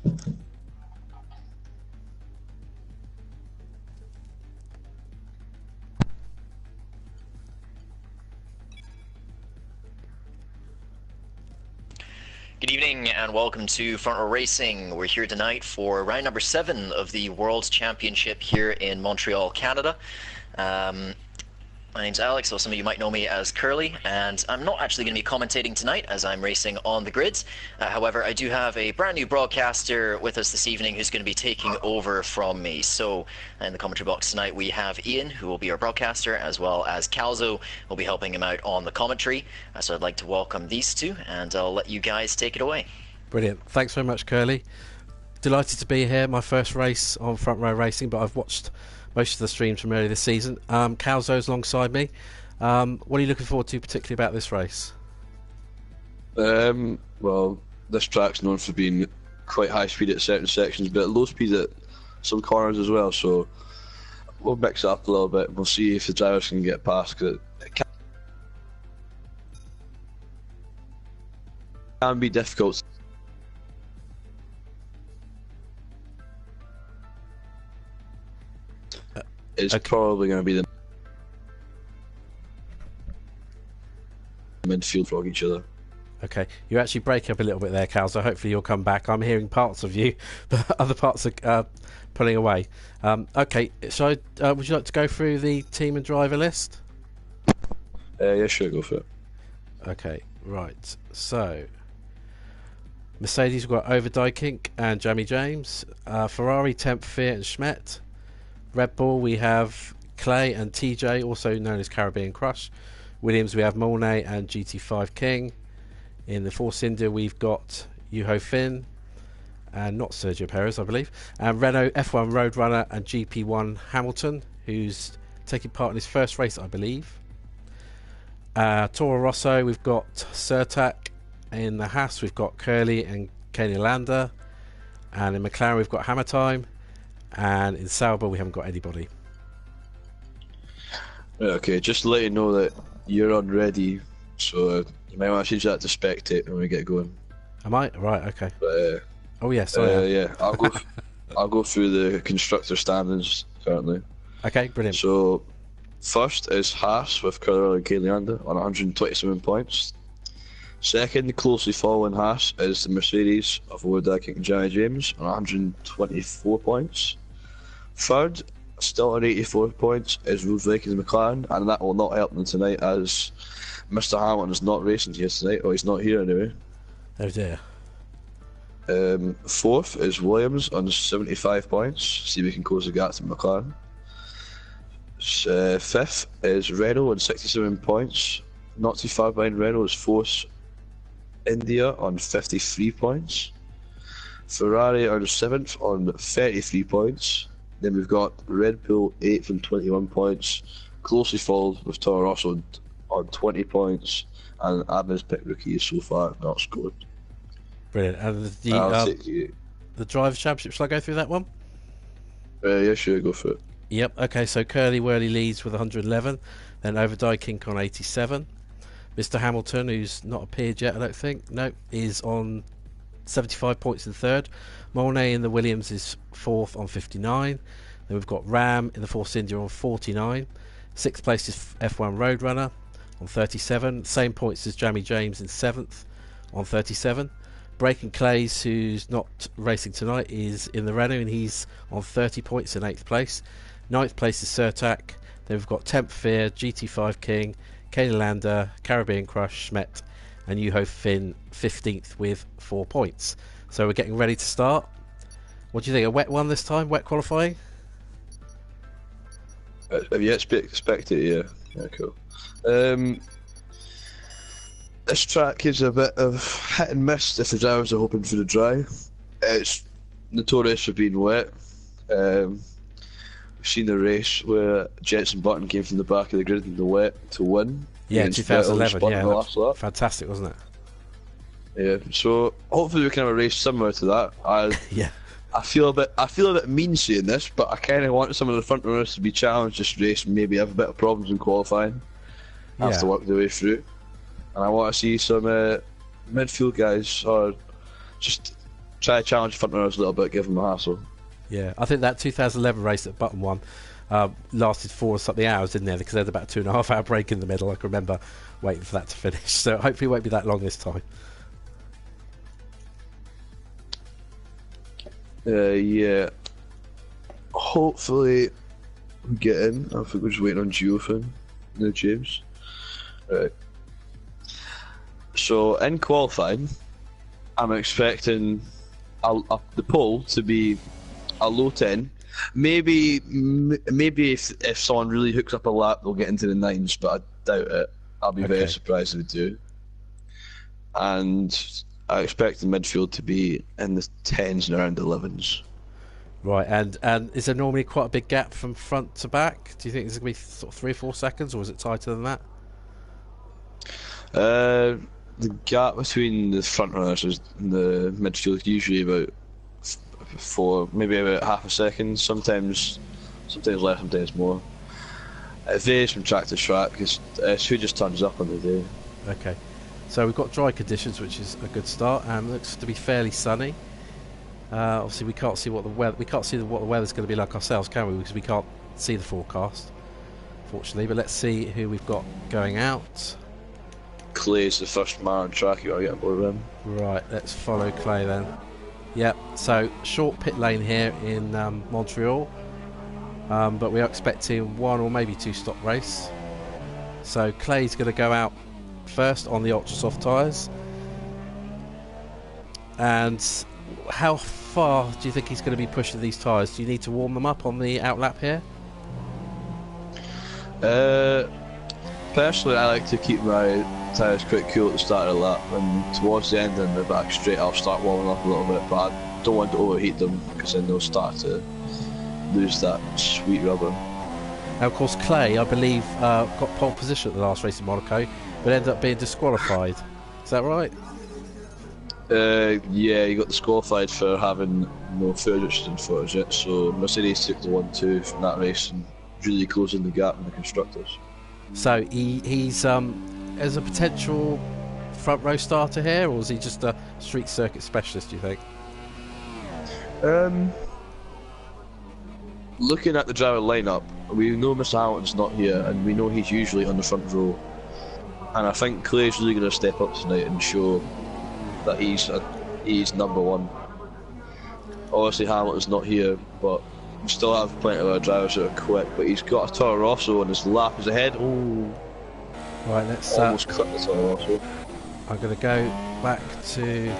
Good evening and welcome to Front Row Racing. We're here tonight for round number 7 of the World Championship here in Montreal, Canada. My name's Alex, so some of you might know me as Curly, and I'm not actually going to be commentating tonight as I'm racing on the grids. However, I do have a brand new broadcaster with us this evening who's going to be taking over from me. So in the commentary box tonight we have Ian, who will be our broadcaster, as well as Calzo, who will be helping him out on the commentary. So I'd like to welcome these two, and I'll let you guys take it away. Brilliant. Thanks very much, Curly. Delighted to be here, my first race on Front Row Racing, but I've watched most of the streams from earlier this season. Calzo's alongside me. What are you looking forward to particularly about this race? Well, this track's known for being quite high speed at certain sections, but low speed at some corners as well, so we'll mix it up a little bit. We'll see if the drivers can get past, because it can be difficult. It's probably going to be the midfield for each other. Okay, you actually break up a little bit there, Cal, so hopefully you'll come back. I'm hearing parts of you, but other parts are pulling away. Okay, so would you like to go through the team and driver list? Yeah, sure, go for it. Okay, right. So, Mercedes, we've got Overdykink and Jamie James. Ferrari, Temp, Fear and Schmet. Red Bull, we have Clay and TJ, also known as Caribbean Crush. Williams, we have Molnay and GT5 King. In the Force India, we've got Yuho Finn and not Sergio Perez, I believe. And Renault F1 Roadrunner and GP1 Hamilton, who's taking part in his first race, I believe. Toro Rosso, we've got Sertak. In the Haas, we've got Curly and Kenny Lander. And in McLaren, we've got Hammer Time. And in Sauber, we haven't got anybody. Okay, just to let you know that you're on ready, so you might want to change that to spectate when we get going. Am I? Right, okay. But, oh, yes, I am. Yeah, I'll go through the constructor standings currently. Okay, brilliant. So, first is Haas with Curly and Kenny Lander on 127 points. Second, closely following Haas, is the Mercedes of Overdykink and Jamie James on 124 points. Third, still on 84 points, is Rose Vikings and McLaren, and that will not help them tonight as Mr. Hamilton is not racing here tonight, or he's not here anyway. Oh dear. Fourth is Williams on 75 points, see if we can close the gap to McLaren. Fifth is Renault on 67 points, not too far behind Renault is Force India on 53 points. Ferrari are 7th on 33 points. Then we've got Red Bull 8th on 21 points, closely followed with Toro Rosso on 20 points, and Abba's pick rookie so far not scored. Brilliant. And the Drivers' Championship, shall I go through that one? Yeah, sure, go for it. Yep, okay, so Curly Whirly leads with 111, then Overdykink on 87. Mr. Hamilton, who's not appeared yet, I don't think, is on 75 points in third. Molnay in the Williams is fourth on 59. Then we've got Ram in the Force India on 49. Sixth place is F1 Roadrunner on 37. Same points as Jamie James in seventh on 37. Breaking Clays, who's not racing tonight, is in the Renault and he's on 30 points in eighth place. Ninth place is Sertak. Then we've got Temp Fear, GT5 King, Kenny Lander, Caribbean Crush, Schmet, and Yuho Finn 15th with 4 points. So we're getting ready to start. What do you think? A wet one this time? Wet qualifying? Have you expected it? Yeah, cool. This track is a bit of hit and miss if the drivers are hoping for the dry. It's notorious for being wet. We've seen the race where Jenson Button came from the back of the grid in the wet to win. Yeah, 2011. Yeah, fantastic, wasn't it? Yeah. So hopefully we can have a race similar to that. Yeah. I feel a bit mean saying this, but I kind of want some of the front runners to be challenged this race and maybe have a bit of problems in qualifying. Have to work their way through, and I want to see some midfield guys or just Try to challenge the front runners a little bit, give them a hassle. Yeah, I think that 2011 race at Button won lasted 4 or something hours, didn't it? Because they had about a 2.5 hour break in the middle. I can remember waiting for that to finish. So hopefully it won't be that long this time. Yeah. Hopefully we get in. I think we're just waiting on Geofin. No, James. Right. So in qualifying, I'm expecting the pole to be a low 10. Maybe if someone really hooks up a lap, they'll get into the 9s, but I doubt it. I'll be very surprised if they do. And I expect the midfield to be in the 10s and around the 11s. Right, and is there normally quite a big gap from front to back? Do you think there's going to be sort of 3 or 4 seconds, or is it tighter than that? The gap between the front runners and the midfield is usually about 4, maybe about half a second. Sometimes less, sometimes more. It varies from track to track because who just turns up on the day. Okay, so we've got dry conditions, which is a good start, and looks to be fairly sunny. Obviously, we can't see what the weather's going to be like ourselves, can we? Because we can't see the forecast, fortunately. But let's see who we've got going out. Clay's the first man on track. You got to get aboard with him. Right, let's follow Clay then. Yep. So short pit lane here in Montreal, but we are expecting 1 or maybe 2 stop race. So Clay's going to go out first on the ultra soft tyres. And how far do you think he's going to be pushing these tyres? Do you need to warm them up on the outlap here? Personally, I like to keep my tyres quite cool at the start of the lap, and towards the end and the back straight I'll start warming up a little bit, but I don't want to overheat them because then they'll start to lose that sweet rubber. Now, of course, Clay, I believe, got pole position at the last race in Monaco, but ended up being disqualified. Is that right? Yeah, he got disqualified for having no fuel restriction footage yet, so Mercedes took the 1-2 from that race and really closing the gap in the constructors. So he's as a potential front row starter here, or is he just a street circuit specialist, do you think? Looking at the driver lineup, we know Mr. Hamilton's not here, and we know he's usually on the front row. And I think Clay's really going to step up tonight and show that he's number one. Obviously Hamilton's not here, but we still have plenty of our drivers that are quick. But he's got a Toro Rosso and his lap is ahead. Oh, right, let's almost clipped the Toro Rosso. I'm going to go back to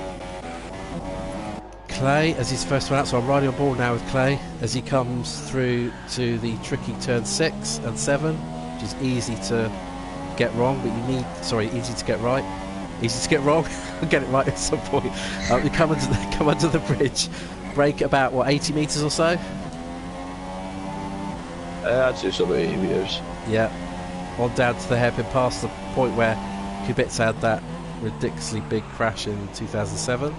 Clay as his first one out. So I'm riding on board now with Clay as he comes through to the tricky turn 6 and 7, which is easy to get wrong, but you need easy to get right. Easy to get wrong. I'll get it right at some point. You come under the bridge, brake about 80 metres or so. I'd say something 80 metres. Yeah, on down to the hairpin, past the point where Kubica had that ridiculously big crash in 2007.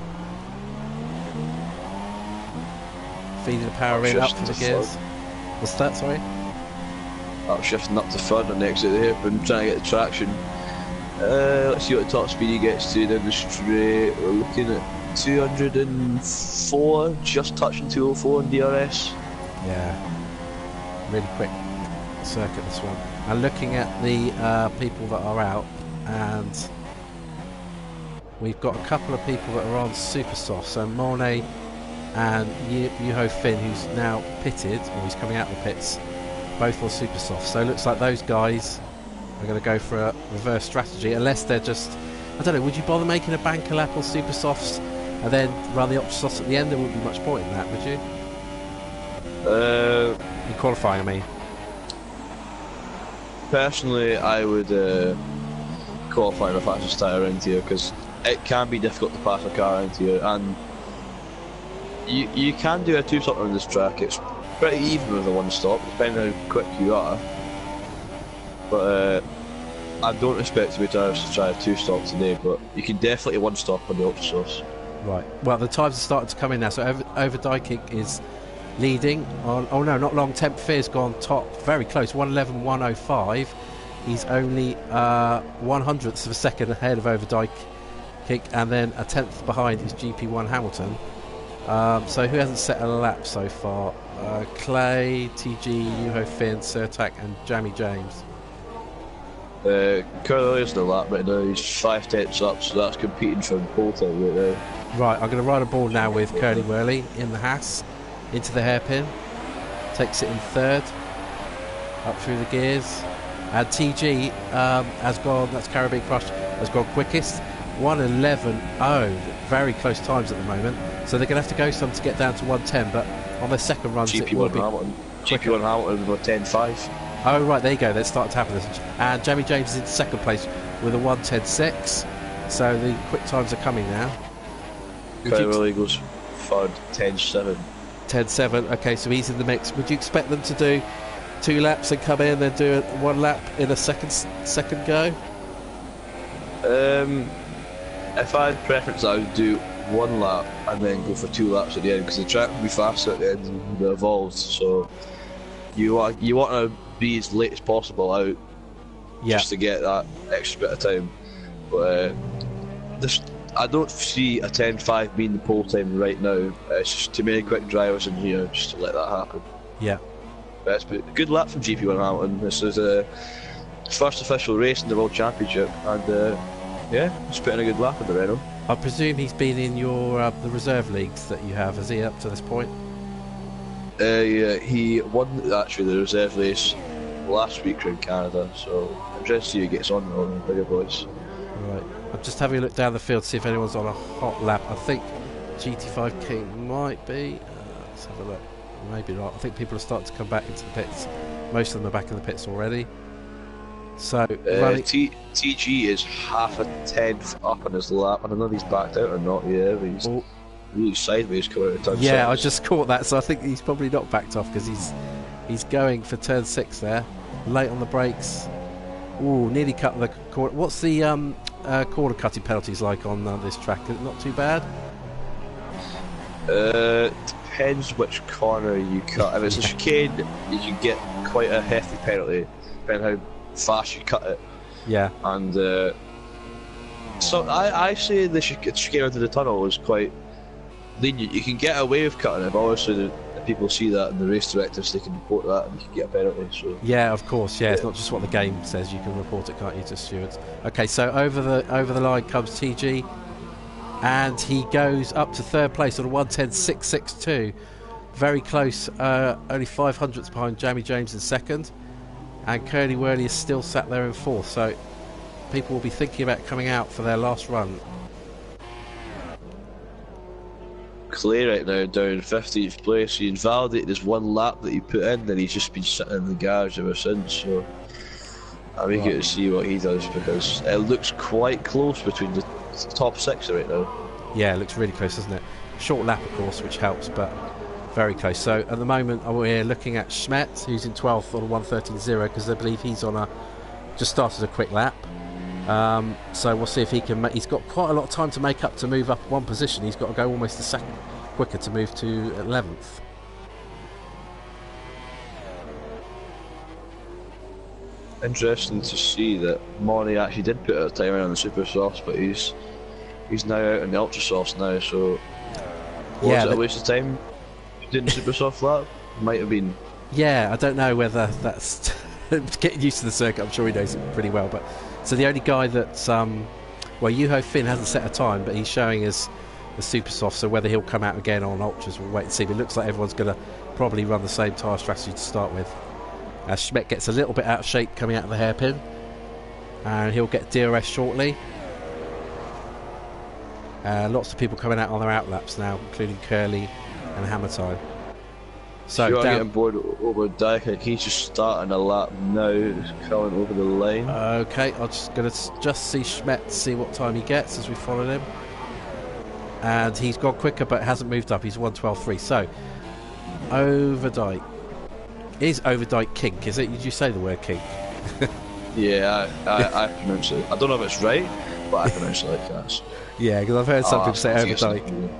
Feeding the power in up to the gears. What's that? Sorry. Shifting up to third and exit the hairpin, trying to get the traction. Let's see what the top speed he gets to down the straight. We're looking at 204, just touching 204 in DRS. Yeah, really quick circuit this one. And looking at the people that are out, and we've got a couple of people that are on super soft. So Monet and Yuho Finn, who's now pitted, or he's coming out of the pits, both on super soft. So it looks like those guys are going to go for a reverse strategy, unless they're just, I don't know, would you bother making a banker lap on super softs and then run the ultra softs at the end? There wouldn't be much point in that, would you? In qualifying, I mean. Personally, I would qualify the fastest tyre around here, because it can be difficult to pass a car around here, and you can do a 2-stop on this track. It's pretty even with a 1-stop, depending on how quick you are. But I don't expect to be drivers to try a 2-stop today, but you can definitely 1-stop on the ultra source. Right. Well, the times are starting to come in now. So over Dijkink is leading on. Oh no, not long. Temp Fear's gone top, very close. 1:11.105. He's only 100ths of a second ahead of over Dijkink, and then a 10th behind is GP1 Hamilton. So who hasn't set a lap so far? Clay, TG, Yuho Finn, Surtak and Jamie James. Curly is in the lap right now. He's 5 tenths up, so that's competing for the pole time right now. Right, I'm going to ride a ball now with Curly Whirly in the Haas, into the hairpin, takes it in third, up through the gears, and TG has gone, that's Caribbean Crush, has gone quickest, 1:11.0, very close times at the moment, so they're going to have to go some to get down to 1:10, but on their second runs it will be GP1 Hamilton with 10.5. Oh right, there you go, that's starting to happen. And Jamie James is in second place with a 1:10.6, so the quick times are coming now. Curly goes for 10.7. 10.7, okay, so he's in the mix. Would you expect them to do 2 laps and come in and then do 1 lap in a second go? If I had preference, I would do 1 lap and then go for 2 laps at the end, because the track will be faster at the end than the evolved, so you want to be as late as possible out, just to get that extra bit of time. But I don't see a 10.5 being the pole time right now. It's just too many quick drivers in here just to let that happen. Yeah. But it's a good lap from GP1 Hamilton. This is a first official race in the World Championship, and he's putting a good lap in the Renault. I presume he's been in your the reserve leagues that you have, has he, up to this point? Yeah, he won actually the reserve race last week in Canada, so I'm interested to see who gets on the bigger boys. Right, I'm just having a look down the field to see if anyone's on a hot lap. I think GT5 King might be. Let's have a look. Maybe not. I think people are starting to come back into the pits. Most of them are back in the pits already. So TG is half a tenth up on his lap. I don't know if he's backed out or not. Yeah, but he's really sideways coming out of turn 6. I just caught that, so I think he's probably not backed off because he's going for turn 6 there. Late on the brakes. Ooh, nearly cut the corner. What's the corner cutting penalties like on this track? Is it not too bad? Depends which corner you cut. If it's a chicane, you can get quite a hefty penalty, depending how fast you cut it. Yeah. And so I say the chicane under the tunnel is quite lenient. You can get away with cutting it, but obviously if people see that in the race directives, they can report that and you can get a penalty. So yeah, of course. Yeah, it's not just what the game says. You can report it, can't you, to stewards? Okay, so over the line comes TG, and he goes up to third place on a 1:10.662. Very close, only 500ths behind Jamie James in second, and Curly Whirly is still sat there in fourth. So people will be thinking about coming out for their last run. Clay right now down in 15th place. He invalidated his 1 lap that he put in, and he's just been sitting in the garage ever since. So I'm eager to see what he does, because it looks quite close between the top 6 right now. Yeah, it looks really close, doesn't it? Short lap, of course, which helps, but very close. So at the moment we're looking at Schmidt, who's in 12th on a 1:13.0, because I believe he's on just started a quick lap. So we'll see if he can he's got quite a lot of time to make up to move up 1 position. He's got to go almost a second quicker to move to 11th. Interesting to see that Monty actually did put a timer on the super softs, but he's now out in the ultra softs now, so was it a waste of time doing the super soft lap? Might have been. Yeah, I don't know whether that's getting used to the circuit. I'm sure he knows it pretty well, but so the only guy that Yuho Finn hasn't set a time, but he's showing us the super soft, so whether he'll come out again on ultras, we'll wait and see. But it looks like everyone's going to probably run the same tyre strategy to start with. Schmidt gets a little bit out of shape coming out of the hairpin, and he'll get DRS shortly. Lots of people coming out on their outlaps now, including Curly and Hammer Time. So you're getting bored over Dyke. He's just starting a lap now, coming over the line. Okay, I'm just going to see Schmidt, see what time he gets as we follow him. And he's gone quicker, but hasn't moved up. He's 1:12.3. So Overdyke. Is Overdyke kink? Is it? Did you say the word kink? Yeah, I pronounce it. I don't know if it's right, but I pronounce it like that. Yeah, because I've heard some people say Overdyke.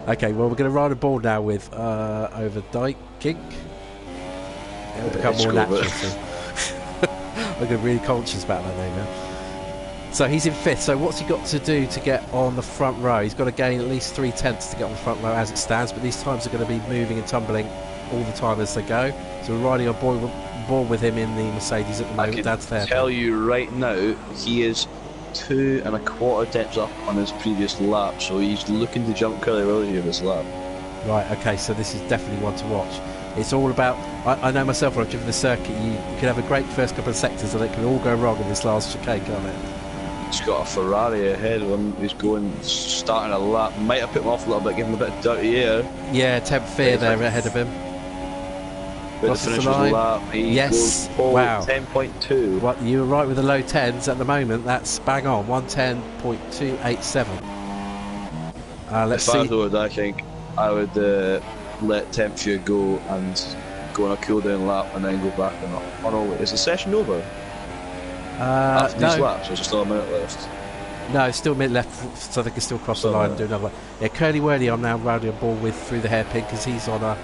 Okay, well, we're going to ride a ball now with Overdyke kink. It'll become more natural. I'm getting really conscious about that name now. So he's in 5th. So what's he got to do to get on the front row? He's got to gain at least 3/10 to get on the front row as it stands, but these times are going to be moving and tumbling all the time as they go. So we're riding on board with him in the Mercedes at the moment. I can tell you right now, he is 2 1/4 depths up on his previous lap, so he's looking to jump Curly Willie in this lap. Right, okay, so this is definitely one to watch. It's all about, I know myself when I've driven the circuit, you can have a great first couple of sectors and it can all go wrong in this last chicane, can't it? He's got a Ferrari ahead of him. He's starting a lap. Might have put him off a little bit, give him a bit of dirty air. Yeah, 10th fear there ahead of him. But the finish of the lap, he yes, goes pole wow. 10.2. Well, you were right with the low 10s at the moment. That's bang on, 110.287. Let's see. If I was I think I would let 10th fear go and go on a cool down lap and then go back and up. Oh no, wait, is the session over? After these laps, there's still a minute left. No, it's still a minute left, so they can still cross the line and do another one. Yeah, Curly Whirly I'm now riding a ball with through the hairpin because he's on a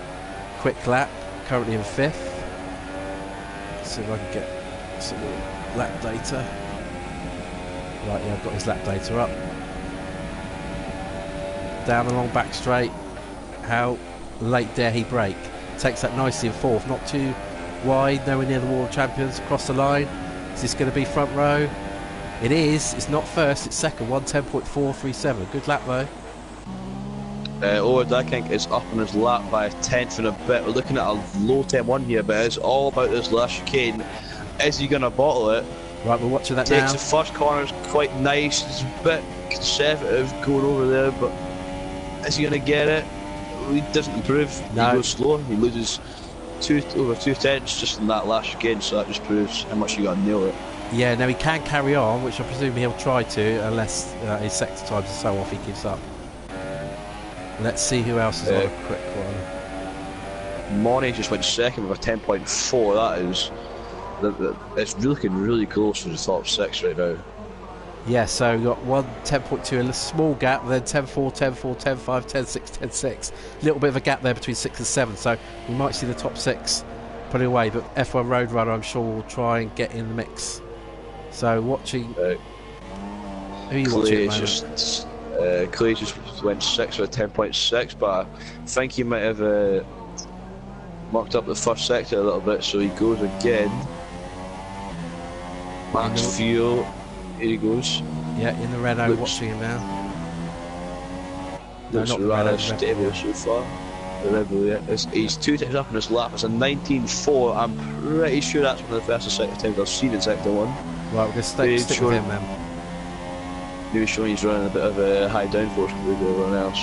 quick lap, currently in 5th. Let's see if I can get some more lap data. Right, yeah, I've got his lap data up. Down the long back straight. How late dare he brake? Takes that nicely in 4th, not too wide, nowhere near the World Champions. Across the line. Is this going to be front row? It is. It's not first, it's second. 110.437. Good lap though. Owen Dyking is up on his lap by 1/10 and a bit. We're looking at a low 10-1 here, but it's all about this last chicane. Is he going to bottle it? Right, we're watching that now. Takes the first corner, quite nice. It's a bit conservative going over there, but is he going to get it? He doesn't improve. No. He goes slow. He loses over 2/10 just in that last chicane, so that just proves how much you got to nail it. Yeah, now he can carry on, which I presume he'll try to, unless his sector times are so off he gives up. Let's see who else is on a quick one. Money just went second with a 10.4. That is, it's looking really close to the top 6 right now. Yeah, so we've got 10.2, a small gap, then 10.4, 10.4, 10.5, 10.6, 10.6. A little bit of a gap there between 6 and 7, so we might see the top 6 putting away, but F1 Roadrunner I'm sure will try and get in the mix. So watching, who are you watching at the moment? Clay just went 6 with a 10.6, but I think he might have mucked up the first sector a little bit, so he goes again. Max Fuel, here he goes. Yeah, in the Renault, watching him now. No, not the rather Renault, stable so far. The Red Bull, yeah. He's 2 times up in his lap. It's a 19.4. I'm pretty sure that's one of the first or second times I've seen in Sector 1. Right, we're going to stick with him then. Maybe showing he's running a bit of a high downforce compared to everyone else.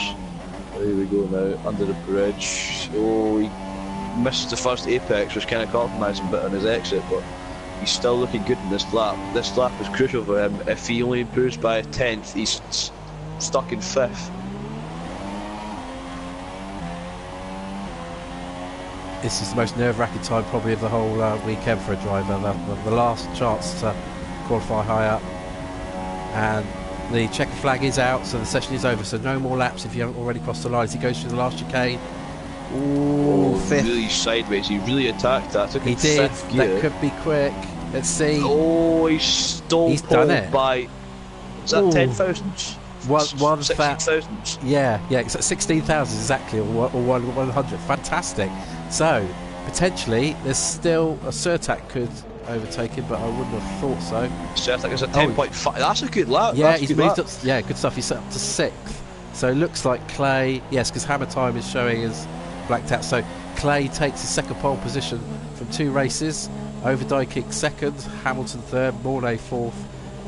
Here we go now, under the bridge. Oh, he misses the first apex, which kind of compromised him a bit on his exit, but he's still looking good in this lap. This lap is crucial for him. If he only improves by a 10th, he's stuck in 5th. This is the most nerve-wracking time probably of the whole weekend for a driver. The last chance to qualify high up, and the checker flag is out, so the session is over. So no more laps if you haven't already crossed the line. As he goes through the last chicane. Ooh, 5th. Really sideways. He really attacked that. Took he him did. 5th gear. That could be quick. Let's see. Oh, he stole He's pole done it. by. Is that 10,000? 16,000. Yeah, it's at 16,000 exactly, or 100. Fantastic. So potentially there's still a Surtac could overtake him, but I wouldn't have thought so. Surtac is a 10.5. That's a good lap. Yeah, he's moved up. Yeah, good stuff. He's up to 6th. So it looks like Clay. Yes, because Hammer Time is showing as blacked out. So Clay takes his second pole position from 2 races. Overdyking 2nd, Hamilton 3rd, Mornay 4th,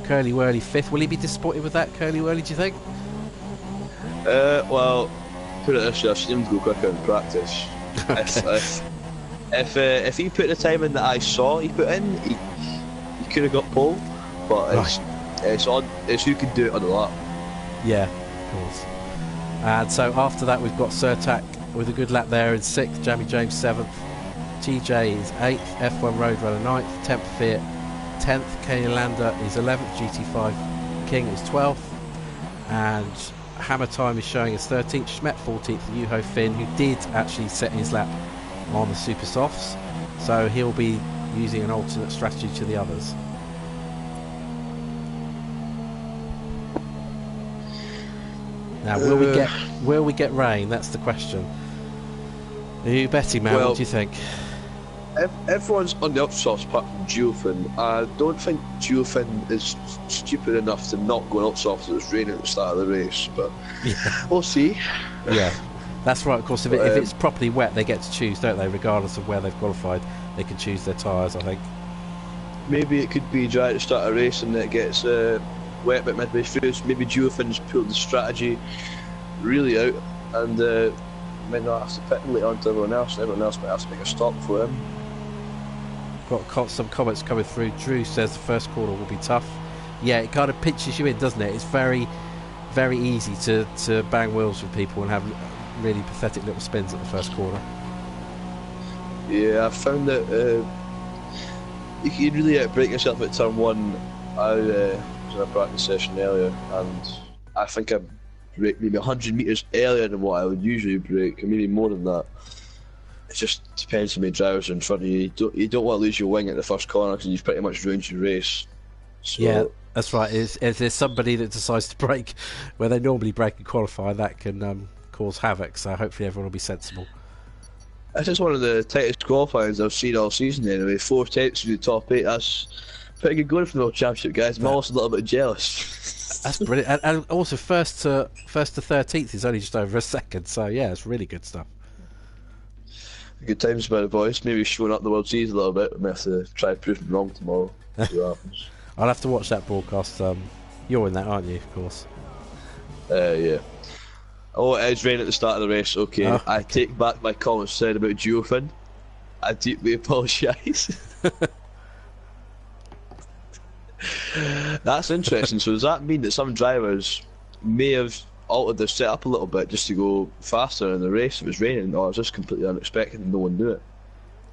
Curly Whirly 5th. Will he be disappointed with that, Curly Whirly, do you think? Well, put it this way, I've seen him go quicker in practice. Okay. If he put the time in that I saw he put in, he could have got pole, but it's who can do it on the lap. Yeah, of course. And so after that we've got Surtac with a good lap there in 6th, Jamie James 7th, TJ is 8th, F1 Roadrunner 9th, 10th Fiat 10th, Kenny Lander is 11th, GT5 King is 12th, and Hammer Time is showing as 13th, Schmet 14th, Yuho Finn, who did actually set his lap on the Super Softs, so he'll be using an alternate strategy to the others. Now, will we get rain? That's the question. Are you betting, man? Well, What do you think? Everyone's on the upsofts apart from Geofin. I don't think Geofin is stupid enough to not go on upsofts if it's raining at the start of the race, but Yeah. we'll see. Yeah, that's right. Of course, if it's properly wet, they get to choose, don't they? Regardless of where they've qualified, they can choose their tyres, I think. Maybe it could be dry to start a race and it gets wet but midway through. So maybe Geofin's pulled the strategy really out and might not have to pit later on to everyone else, and everyone else might have to make a stop for him. Got some comments coming through. Drew says the first corner will be tough. Yeah, it kind of pinches you in, doesn't it? It's very, very easy to bang wheels with people and have really pathetic little spins at the first corner. Yeah, I found that you can really outbrake yourself at turn one. I was in a practice session earlier, and I think I brake maybe 100 metres earlier than what I would usually brake, and maybe more than that. It just depends how many drivers are in front of you. You don't want to lose your wing at the first corner because you've pretty much ruined your race. So, yeah, that's right. If there's somebody that decides to brake where they normally brake and qualify, that can cause havoc. So hopefully everyone will be sensible. This is one of the tightest qualifiers I've seen all season anyway. 4 tenths through the top 8. That's pretty good going for the World Championship, guys. I'm also a little bit jealous. That's brilliant. And also first to 13th is only just over a second. So yeah, it's really good stuff. Good times by the boys. Maybe showing up the World Series a little bit. We may have to try and prove them wrong tomorrow. See what happens. I'll have to watch that broadcast. You're in that, aren't you? Of course. Yeah. Oh, it is rain at the start of the race. Okay, Oh. I take back my comments said about Geofin. I deeply apologise. That's interesting. So does that mean that some drivers may have altered their setup a little bit just to go faster in the race if it's raining, or is this completely unexpected and no one knew it?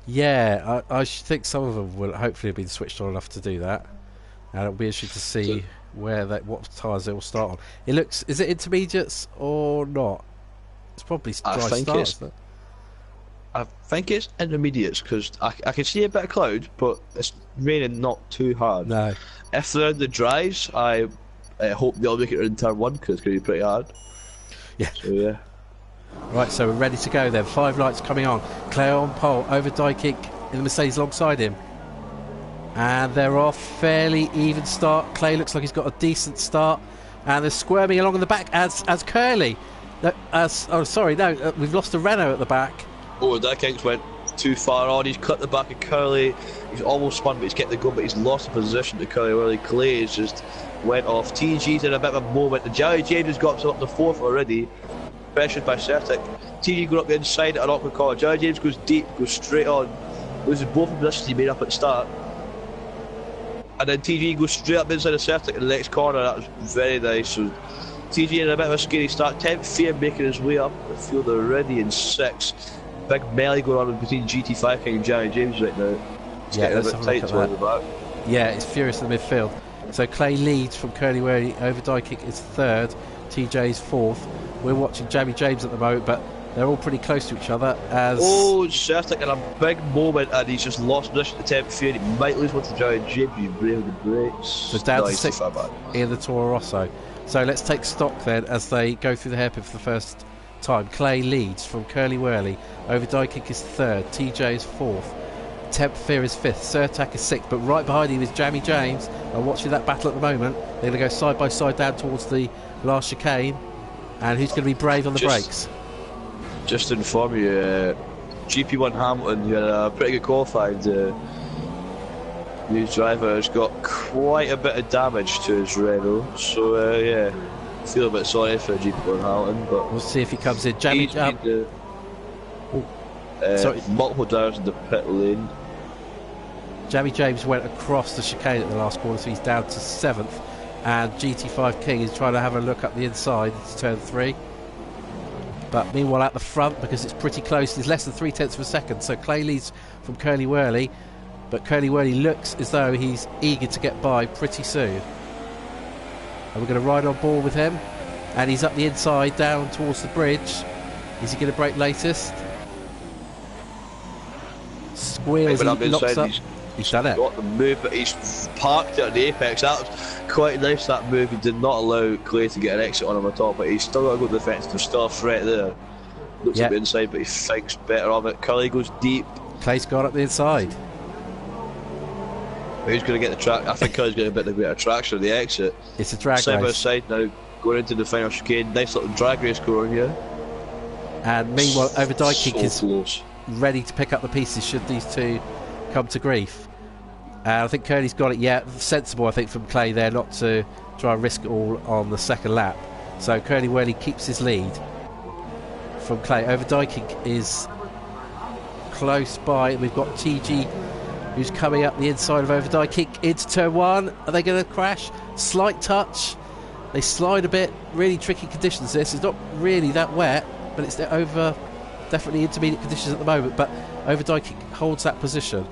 Yeah, I think some of them will hopefully have been switched on enough to do that, and it'll be interesting to see what tyres they will start on. It looks, is it intermediates or not? It's probably dry starts. I think it's intermediates because I can see a bit of cloud, but it's raining not too hard. No. If they're in the dries, I hope they'll make it in turn one because it's going to be pretty hard. Yeah. So yeah. Right, so we're ready to go then. 5 lights coming on. Clay on pole, over Dykik in the Mercedes alongside him. And they're off. Fairly even start. Clay looks like he's got a decent start. And they're squirming along in the back as Curly. We've lost a Renault at the back. Oh, Dykik went too far on. He's cut the back of Curly. He's almost spun, but he's kept the gun, but he's lost the position to Curly. Really, Clay has just went off. TG's in a bit of a moment. The Jerry James has got up to 4th already. Pressured by Certic. TG going up the inside at an awkward corner. Jerry James goes deep, goes straight on, loses both positions he made up at the start. And then TG goes straight up inside of Certic in the next corner. That was very nice. So TG in a bit of a scary start. 10th Fear making his way up the field already in 6th. Big melee going on between GT5 King and Jerry James right now. It's getting a bit tight towards the back. Yeah, it's furious in the midfield. So Clay leads from Curly Wurley. Over Dykik is 3rd. TJ's 4th. We're watching Jamie James at the moment, but they're all pretty close to each other. Oh, Certic in a big moment, and he's just lost position to 10th Fear. He might lose one to Jerry James. He's braving the brakes. So down to 6th in the Toro Rosso. So let's take stock then as they go through the hairpin for the first time. Clay leads from Curly Wurley. Over Dykik is 3rd. TJ is 4th. 10th Fear is 5th. Certak is 6th. But right behind him is Jamie James. I'm watching that battle at the moment. They're going to go side by side down towards the last chicane. And who's going to be brave on the brakes? Just to inform you, GP1 Hamilton, who had a pretty good qualified new driver, has got quite a bit of damage to his Renault. So yeah, feel a bit sorry for GP1 Hamilton, but we'll see if he comes in. Jamie, multiple drivers in the pit lane. Jamie James went across the chicane at the last corner, so he's down to 7th. And GT5 King is trying to have a look up the inside to turn 3. But meanwhile at the front, because it's pretty close, there's less than 3/10 of a second. So Clay leads from Curly Wurley, but Curly Wurley looks as though he's eager to get by pretty soon. And we're going to ride on board with him. And he's up the inside, down towards the bridge. Is he going to break latest? Squeals, he locks up. He's done it. Got the move, but he's parked it at the apex. That was quite nice that move. He did not allow Clay to get an exit on him at all, but he's still got to go defensive. There's still a threat there. Looks Yep. at the inside, but he thinks better of it. Curley goes deep. Clay's got up the inside. Who's going to get the track? I think Curly's getting a bit of better traction on the exit. It's a drag Side by race. side now, going into the final chicane. Nice little drag race going here. And meanwhile, Overdijk So is close. ready to pick up the pieces should these two come to grief. I think Curly's got it. Yeah, sensible, I think, from Clay there not to try and risk it all on the second lap. So Curly Whirly keeps his lead from Clay. Overdijk is close by. We've got TG who's coming up the inside of Overdijk into turn one. Are they going to crash? Slight touch. They slide a bit. Really tricky conditions this. It's not really that wet, but it's over definitely intermediate conditions at the moment. But Overdijk holds that position.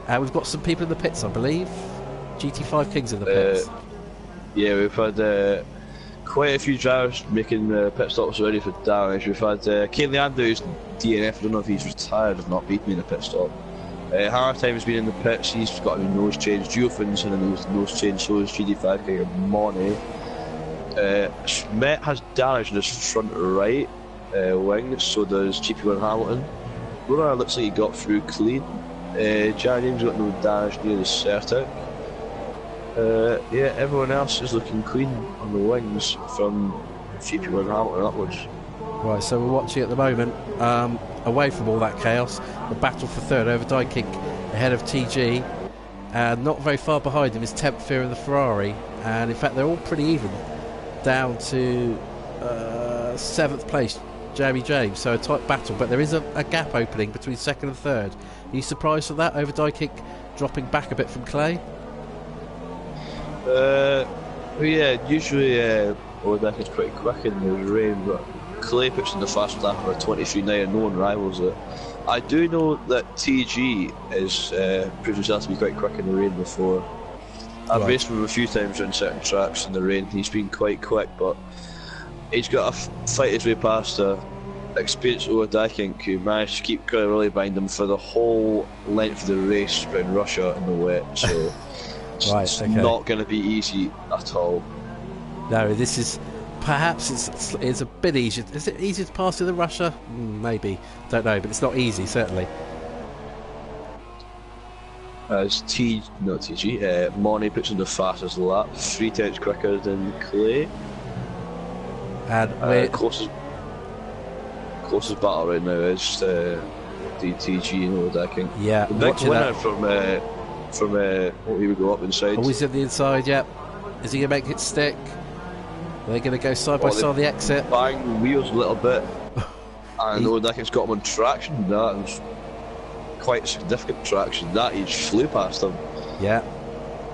We've got some people in the pits, I believe. GT5 Kings in the pits. Yeah, we've had quite a few drivers making pit stops already for damage. We've had Kane Leander, who's DNF. I don't know if he's retired or not, but he's been in a pit stop. Hartime has been in the pits. He's got a nose change. Geofin's in a nose change. So is GT5 King and Money. Schmidt has damage in his front right wing. So does GP1 Hamilton. Ronan looks like he got through clean. Jared James got no damage near the Certic. Yeah, everyone else is looking clean on the wings from GP1 Hamilton upwards. Right, so we're watching at the moment, away from all that chaos, the battle for third. Overdijk ahead of TG, and not very far behind him is Temp Fear in the Ferrari, and in fact they're all pretty even, down to 7th place, Jeremy James. So a tight battle, but there is a gap opening between second and third. Are you surprised at that? Overdijk dropping back a bit from Clay? Yeah, usually Overdijk is pretty quick in the rain, but Clay puts in the fast lap of a 23.9 and no one rivals it. I do know that TG is proved himself to be quite quick in the rain before. I've raced with him a few times on certain tracks in the rain. He's been quite quick, but he's got to fight his way past a experienced Overdijk who managed to keep Curly Whirly behind him for the whole length of the race in Russia in the wet. So it's not going to be easy at all. No, this is perhaps it's a bit easier. Is it easier to pass in Russia? Maybe, don't know, but it's not easy certainly. As Money puts in the fastest lap, 3 tenths quicker than Clay. And closest battle right now is DTG and Overdijk. Yeah, the big winner from what we would go up inside. Always in the inside, yep. Is he going to make it stick? Are they going to go side by side on the exit? Bang wheels a little bit. And Overdijk's got him on traction. That was quite significant traction. That he flew past him. Yeah.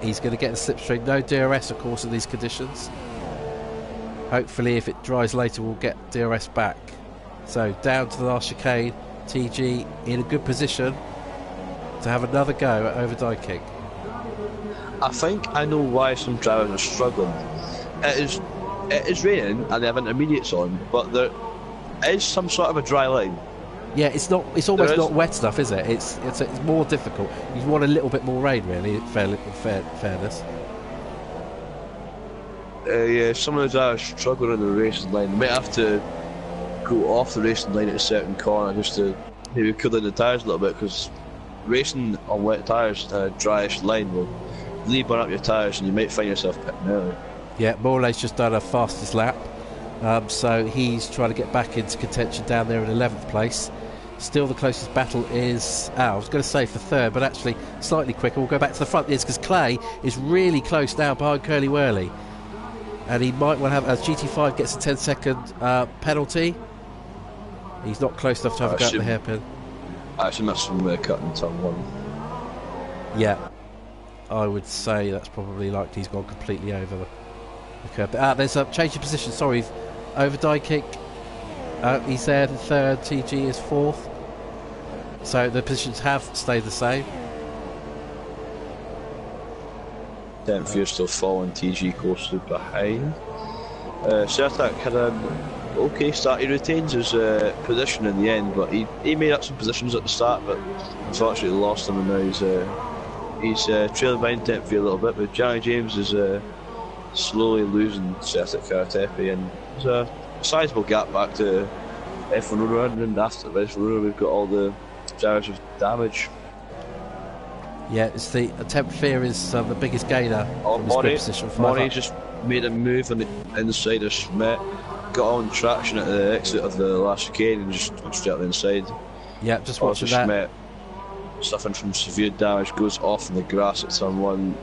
He's going to get the slipstream. No DRS, of course, in these conditions. Hopefully, if it dries later, we'll get DRS back. So, down to the last chicane. TG in a good position to have another go at Overdijk. I think I know why some drivers are struggling. It is raining and they have intermediates on, but there is some sort of a dry line. Yeah, it's almost not wet enough, is it? It's more difficult. You want a little bit more rain, really. Fairness. Yeah, some of the drivers struggle in the racing line. They might have to go off the racing line at a certain corner just to maybe cool down the tyres a little bit, because racing on wet tyres, a dryish line will really burn up your tyres and you might find yourself pitting early. Yeah, Morley's just done a fastest lap, so he's trying to get back into contention down there in 11th place. Still the closest battle is, I was going to say for third, but actually slightly quicker. We'll go back to the front because Clay is really close now behind Curly Whirly, and he might well have, as GT5 gets a 10-second penalty. He's not close enough to have a go at the hairpin. I actually missed him cutting turn 1. Yeah, I would say that's probably likely. He's gone completely over the curb. There's a change of position. Sorry, Overdijk. He's there in third. TG is fourth. So the positions have stayed the same. Temp Fear still following, TG closely behind. Certic had an okay start. He retains his position in the end, but he made up some positions at the start, but unfortunately lost them, and now he's trailing behind Temp Fear a little bit. But Johnny James is slowly losing Certic Karatepe, and there's a sizable gap back to F1 Road, and after F1 Road we've got all the drivers with damage. Yeah, it's the Temp Fear is the biggest gainer from his grip position. Mori just made a move on the inside of Schmidt, got on traction at the exit of the last chicane and just went straight up the inside. Yeah, just watching that. Schmidt, suffering from severe damage, goes off in the grass at turn 1.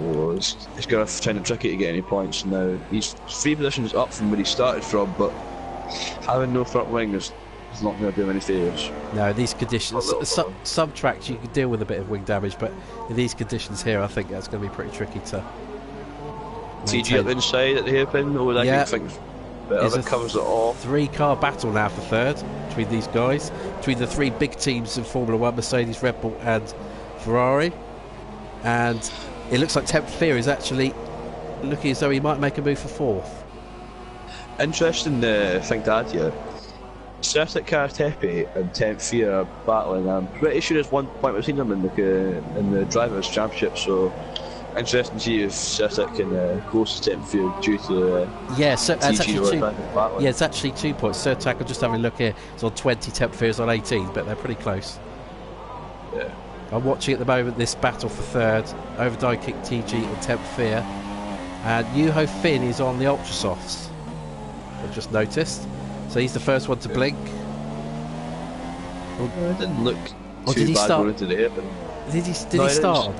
Oh, it's going to find it tricky to get any points now. He's 3 positions up from where he started from, but having no front wing is not going to do him any favours. No, these conditions, some tracks you can deal with a bit of wing damage, but in these conditions here, I think that's going to be pretty tricky to maintain. TG up inside at the hairpin, or that yeah. thing better that covers it all. 3-car battle now for third between these guys, between the 3 big teams in Formula 1, Mercedes, Red Bull and Ferrari. And it looks like Temp Fear is actually looking as though he might make a move for fourth. Interesting thing to add here. Certic Karatepe and Temp Fear are battling. I'm pretty sure there's one point we've seen them in the Drivers' Championship, so interesting to see if Certic can close to Temp Fear due to yeah, so it's actually battling. Yeah, it's actually 2 points. Certic, I'm just having a look here, it's on 20, Temp Fear is on 18, but they're pretty close. Yeah. I'm watching at the moment this battle for third, Overdye Kick TG and Temp Fear, and Yuho Finn is on the Ultra Softs, I've just noticed. So he's the first one to blink. It didn't look did he bad start? going into the hairpin. Did he start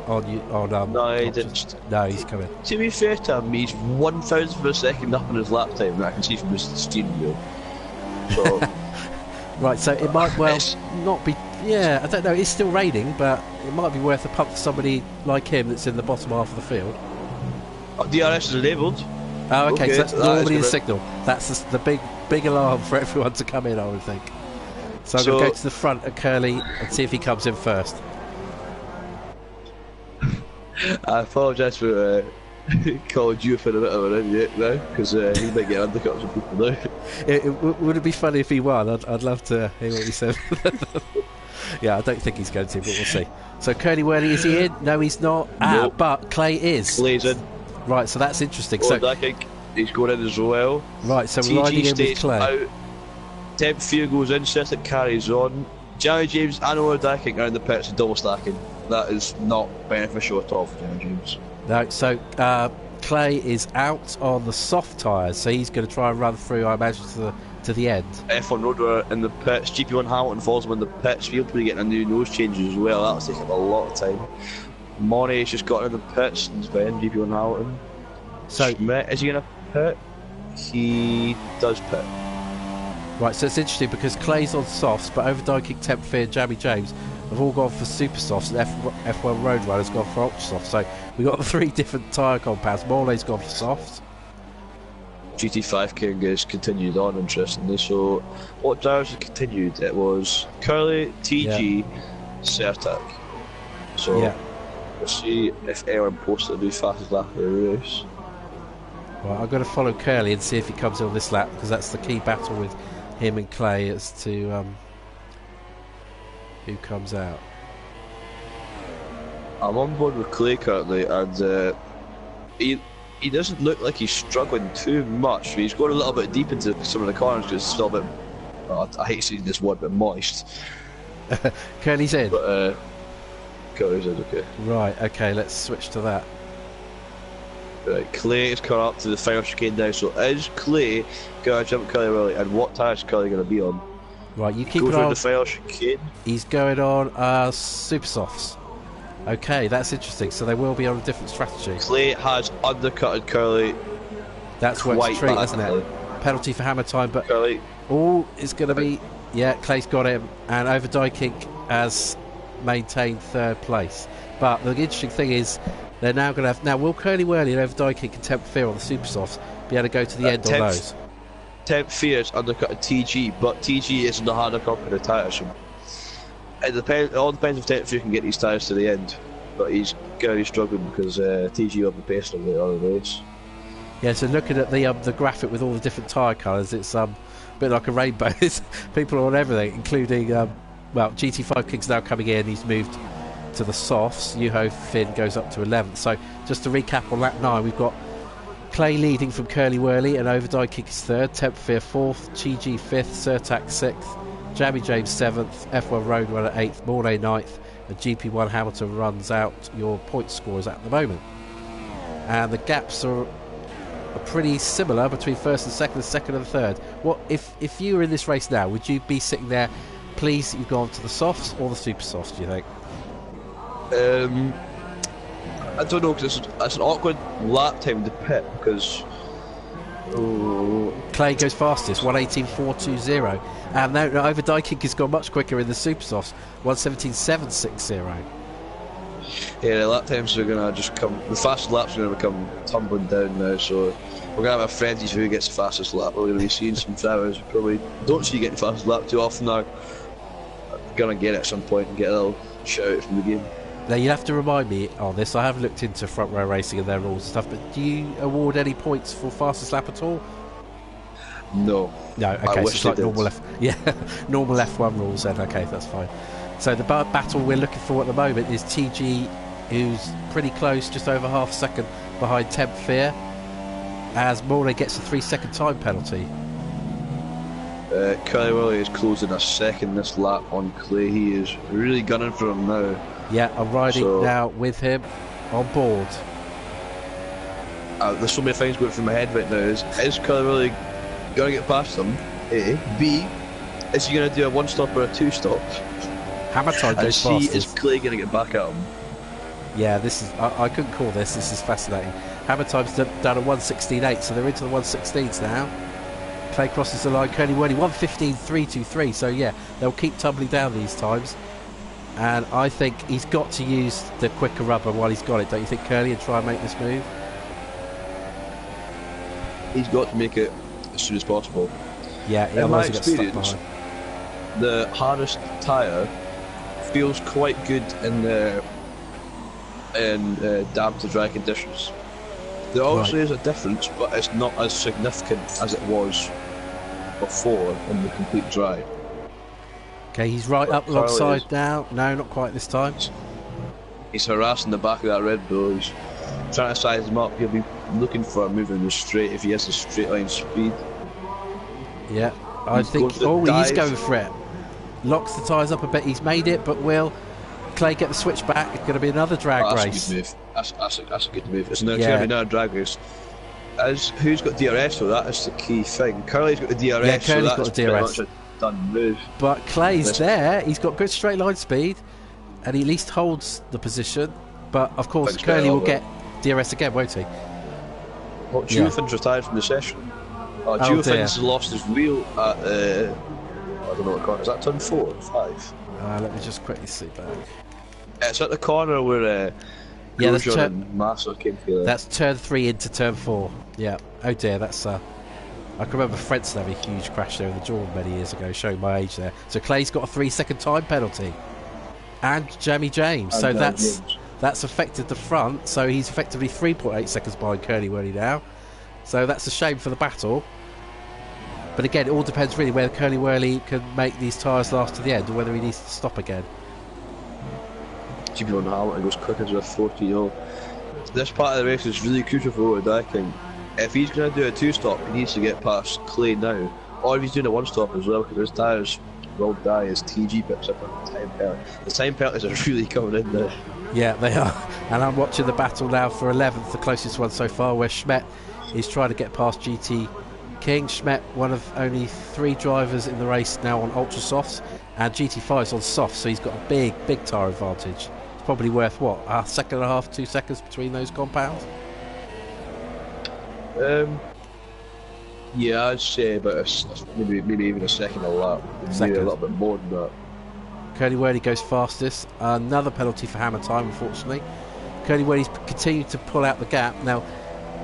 on No, he didn't. No, he's coming. To be fair to him, he's 1,000th of a second up on his lap time that I can see from his steering wheel. So right, so it might well not be. Yeah, I don't know. It's still raining, but it might be worth a punt for somebody like him that's in the bottom half of the field. DRS is enabled. Oh, okay, so that's normally a good. signal. That's the big alarm for everyone to come in, I would think. So I'm going to go to the front of Curly and see if he comes in first. I apologise for calling you for a bit of an idiot now, because he might get undercuts with people now. Would it be funny if he won? I'd love to hear what he said. Yeah, I don't think he's going to, but we'll see. So Curly Whirly, is he in? No, he's not. Nope. But Clay is. Clay's in. Right, so that's interesting. So I think he's going in as well. Right, so we're riding in with Clay. Out. Temp Fear goes in, Certic carries on. Johnny James and Overdye Kick are in the pits and double stacking. That is not beneficial at all for Johnny James. No, so Clay is out on the soft tyres, so he's going to try and run through, I imagine, to the end. F1 Road are in the pits. GP1 Hamilton follows him in the pits. He'll be getting a new nose changes as well. That'll take him a lot of time. Money's just got in the pits and behind GP1 Hamilton. So Schmidt, is he going to pit? He does pit. Right, so it's interesting because Clay's on softs, but Overdye Kick, Temp Fear, Jammy James have all gone for super softs, and F1 Road Runner's gone for ultra soft. So we've got 3 different tyre compounds. Morley's gone for soft. GT5 King has continued on, interestingly. So what drivers have continued? It was Curly, TG, Certic. So yeah. we'll see if anyone posts a new fastest lap of the race. Well, I'm going to follow Curly and see if he comes in on this lap, because that's the key battle with him and Clay as to who comes out. I'm on board with Clay currently, and he doesn't look like he's struggling too much. He's going a little bit deep into some of the corners because it's still a bit, I hate saying this word, but moist. Curly's in? But Curly's in, okay. Right, okay, let's switch to that. Right, Clay is coming up to the final chicane now, so is Clay going to jump Curly Willie, and what tyre is Curly going to be on? Right, you keep Goes it on. the final chicane. He's going on super softs. Okay, that's interesting. So they will be on a different strategy. Clay has undercutted Curly. That's where it's a treat, isn't badly. it? Penalty for hammer time, but Curly. all is going to be. Yeah, Clay's got him, and Overdye Kick has maintained third place. But the interesting thing is, they're now going to have. Now, will Curly Whirly and Overdye Kick and Temp Fear on the super softs be able to go to the end on those? Temp Fear's undercutted TG, but TG isn't the harder copy of the tyre, so it all depends if Temp Fear can get these tyres to the end. But he's going to be struggling because TG will be pacing him later on in the race. Yeah, so looking at the graphic with all the different tyre colours, it's a bit like a rainbow. People are on everything, including well, GT5 King's now coming in. He's moved to the softs. Juho Finn goes up to 11th. So just to recap on lap 9, we've got Clay leading from Curly Whirly, and Overdye Kick is 3rd, Temp Fear 4th, Chi 5th, Surtac 6th, Jammy James 7th, F1 Roadrunner 8th, Mornay 9th, and GP1 Hamilton runs out your point scores at the moment. And the gaps are pretty similar between first and second and third. What if you were in this race now, would you be sitting there pleased that you've gone to the softs or the super softs, do you think? I don't know, because it's an awkward lap time to pit, because Clay goes fastest, 1:18.420, and now Overdye Kick has gone much quicker in the super softs, 1:17.760. yeah, the lap times are gonna just come. The fastest laps are gonna become tumbling down now, so we're gonna have a frenzy for who gets the fastest lap. We're gonna be seeing some drivers who probably don't see you getting the fastest lap too often now. I'm gonna get it at some point and get a little shout out from the game. Now you'll have to remind me on this. I have looked into front row racing and their rules and stuff, but do you award any points for fastest lap at all? No. No. Okay, so it's like normal F1 rules then. Okay, that's fine. So the battle we're looking for at the moment is TG, who's pretty close, just over half a second behind Temp Fear, as Mornay gets a 3-second time penalty. Curly Whirly is closing a second this lap on Clay. He is really gunning for him now. Yeah, I'm riding now with him on board. There's so many things going through my head right now. Is Curly Whirly going to get past him? A. B. Is he going to do a 1-stop or a 2-stop? Hammer time goes C. fastest. Is Clay going to get back at him? Yeah, this is. I couldn't call this. This is fascinating. Hammer time's done a 1:16.8, so they're into the 1:16s now. Clay crosses the line. Curly Whirly 1:15.323. So yeah, they'll keep tumbling down these times. And I think he's got to use the quicker rubber while he's got it, don't you think, Curly, and try and make this move? He's got to make it as soon as possible. Yeah, in my experience, the hardest tyre feels quite good in damp to dry conditions. There obviously is a difference, but it's not as significant as it was before in the complete dry. Okay, he's right up alongside now. No, not quite this time. He's harassing the back of that Red Bull. He's trying to size him up. He'll be looking for a move in the straight if he has a straight line speed. Yeah, I think. Oh, he's going for it. Locks the tyres up a bit. He's made it, but will Clay get the switch back? It's going to be another drag race. That's a good move. That's a good move. It's going to be another drag race. Who's got DRS, so that is the key thing. Curly's got the DRS, yeah, Curly's so that's got the DRS. pretty much a done move. But Clay's there. He's got good straight line speed, and he at least holds the position. But of course, Curly will get DRS again, won't he? Well, Juofin's retired from the session. Juofin's lost his wheel at I don't know what corner is that. Turn 4 or 5? Let me just quickly see back. It's at the corner where Grosjean and Massa came together. That's turn 3 into turn 4. Yeah. Oh dear, that's I can remember Frentzen having a huge crash there in the Jordan many years ago, showing my age there. So Clay's got a 3-second time penalty, and Jamie James. So that's affected the front. So he's effectively 3.8 seconds behind Curly Whirly now. So that's a shame for the battle. But again, it all depends really whether Curly Whirly can make these tyres last to the end, or whether he needs to stop again. GP1 Hamilton goes quicker to a 40-0. This part of the race is really crucial for Overdye King. If he's going to do a 2-stop, he needs to get past Clay now. Or if he's doing a 1-stop as well, because his tyres will die as TG picks up on the time penalty. The time penalties are really coming in there. Yeah, they are. And I'm watching the battle now for 11th, the closest one so far, where Schmidt is trying to get past GT King. Schmidt, one of only 3 drivers in the race now on ultra softs, and GT5's on soft, so he's got a big tyre advantage. It's probably worth what, a second and a half, 2 seconds between those compounds? Yeah, I'd say about maybe even a second a lap. Maybe a little bit more than that. Curly Whirly goes fastest. Another penalty for hammer time, unfortunately. Curly Whirly's continued to pull out the gap. Now,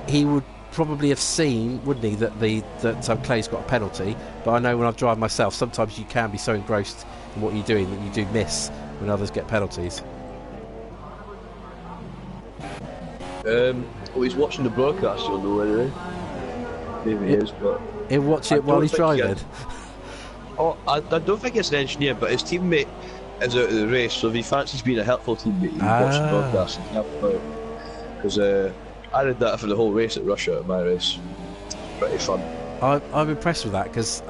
he would probably have seen, wouldn't he, that Clay's got a penalty. But I know when I've driven myself, sometimes you can be so engrossed in what you're doing that you do miss when others get penalties. Well, he's watching the broadcast, you'll know anyway. Maybe he is, but he'll watch it while he's driving. I don't think it's an engineer, but his teammate is out of the race, so if he fancies being a helpful teammate, he can watch the broadcast and help him out. Because I did that for the whole race at Russia at my race. Pretty fun. I'm impressed with that because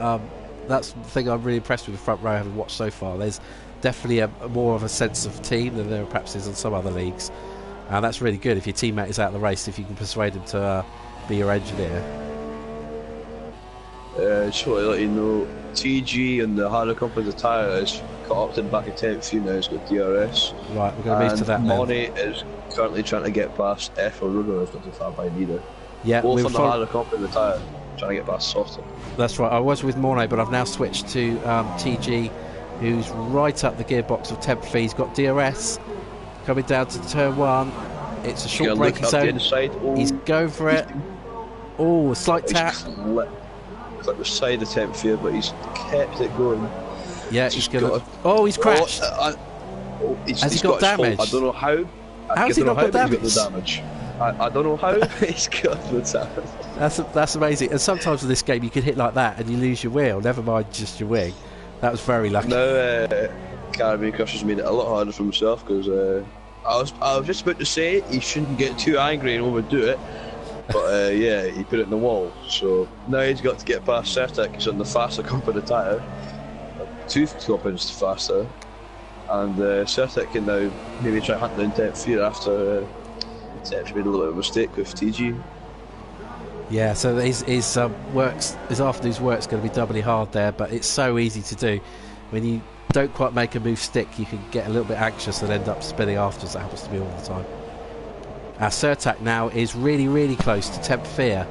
that's the thing I'm really impressed with the front row having watched so far. There's definitely a more of a sense of team than there perhaps is in some other leagues, and that's really good if your teammate is out of the race, if you can persuade him to be your engineer. Just want to let you know, TG and the Harley Company tyre is caught up to the back of 10th few now. It's got DRS. Right, we're going to move to that. Money is currently trying to get past F or Ruder. It's not too far behind either. Yeah, both on the Harley Company the tyre, trying to get past Softon. That's right. I was with Mornay, but I've now switched to TG, who's right up the gearbox of 10th fee. He's got DRS coming down to turn 1. It's a short braking zone. He's going for it. Oh, a slight tap. Clipped the side of 10th fear, but he's kept it going. Yeah, he's gonna. Oh, he's crashed. Has he got damage? I don't know how. How's he not got damage? I don't know how he's got the damage. That's amazing. And sometimes in this game you can hit like that and you lose your wheel. Never mind just your wing. That was very lucky. Now Caribbean Crush has made it a lot harder for himself because I was just about to say he shouldn't get too angry and overdo it. But yeah, he put it in the wall. So now he's got to get past Certec. He's on the faster comp of the tyre. 2 compounds faster. And Certec can now maybe try hunting down 10th fear after Certec made a little bit of a mistake with TG. Yeah, so his afternoon's work's going to be doubly hard there, but it's so easy to do. When you don't quite make a move stick, you can get a little bit anxious and end up spinning afterwards. That happens to me all the time. Our Certec now is really, really close to 10th fear.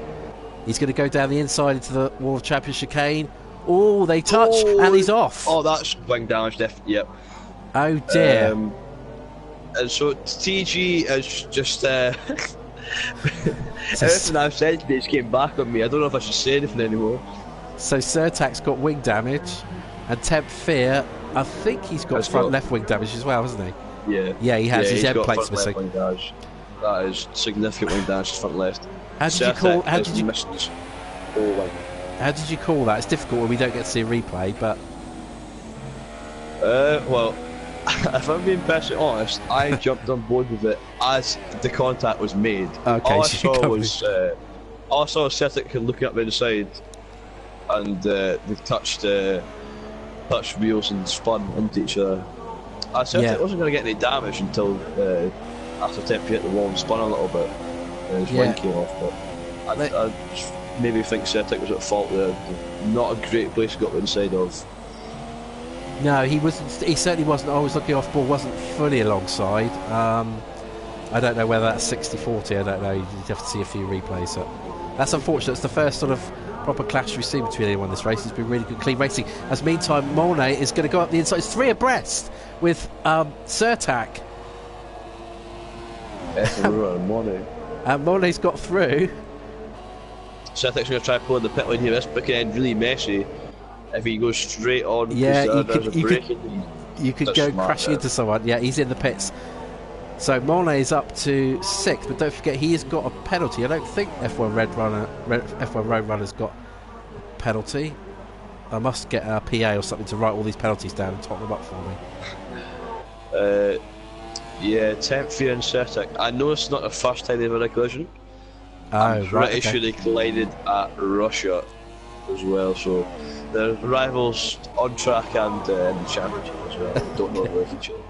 He's going to go down the inside into the World Champion chicane. Oh, they touch, and he's off. Oh, that's wing damage, yep. Oh, dear. And so TG is just... everything I've said today just came back on me. I don't know if I should say anything anymore. So Certec's got wing damage, and 10th fear, I think he's got front left wing damage as well, hasn't he? Yeah. Yeah, he has. His end plate's missing. That is significant wing damage to front left. How did you call that? It's difficult when we don't get to see a replay, but... well, if I'm being perfectly honest, I jumped on board with it as the contact was made. Okay, all I saw was Celtic looking up the inside, and they touched wheels and spun into each other. Celtic wasn't going to get any damage until after 10th hit the wall and spun a little bit, and his wing came off. But I just maybe think Celtic was at fault there. Not a great place to go inside of. No, he wasn't. He certainly wasn't. I was looking off ball. Wasn't fully alongside. I don't know whether that's 60-40. I don't know. You'd have to see a few replays. So that's unfortunate. It's the first sort of proper clash we've seen between anyone this race. It's been really good, clean racing. As meantime, Mornay is going to go up the inside. It's 3 abreast with Certec. Mornay's got through. Certec's going to try pulling the pit lane here. This could end really messy if he goes straight on. Yeah, you could go crashing into someone. Yeah, he's in the pits. So Mornay is up to 6th, but don't forget he has got a penalty. I don't think F1 Road Runner's got a penalty. I must get a PA or something to write all these penalties down and top them up for me. Yeah, 10th fear and Certec. I know it's not the first time they've had a collision. I'm pretty sure they collided at Russia as well, so the rivals on track and in the championship as well. Don't know where each other.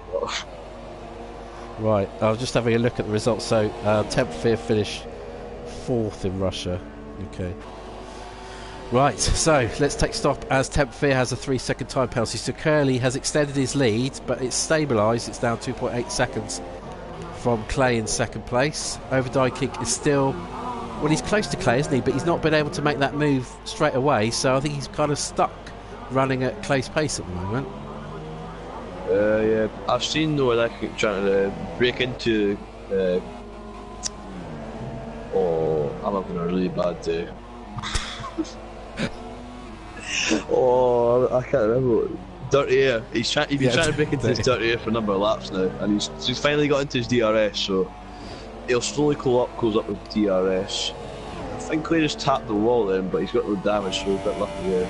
Right, I was just having a look at the results. So 10th fear finished 4th in Russia. Okay. Right, so let's take stock as 10th fear has a 3-second time penalty. So Curly has extended his lead, but it's stabilised. It's down 2.8 seconds from Clay in second place. Overdye is still, well, he's close to Clay, isn't he? But he's not been able to make that move straight away. So I think he's kind of stuck running at Clay's pace at the moment. Yeah, I've seen Noah trying to break into. I'm having a really bad day. I can't remember. Dirty Air. He's been trying to break into his Dirty Air for a number of laps now, and he's finally got into his DRS. So he'll slowly close up with DRS. I think Clay just tapped the wall then, but he's got no damage, so a bit lucky there.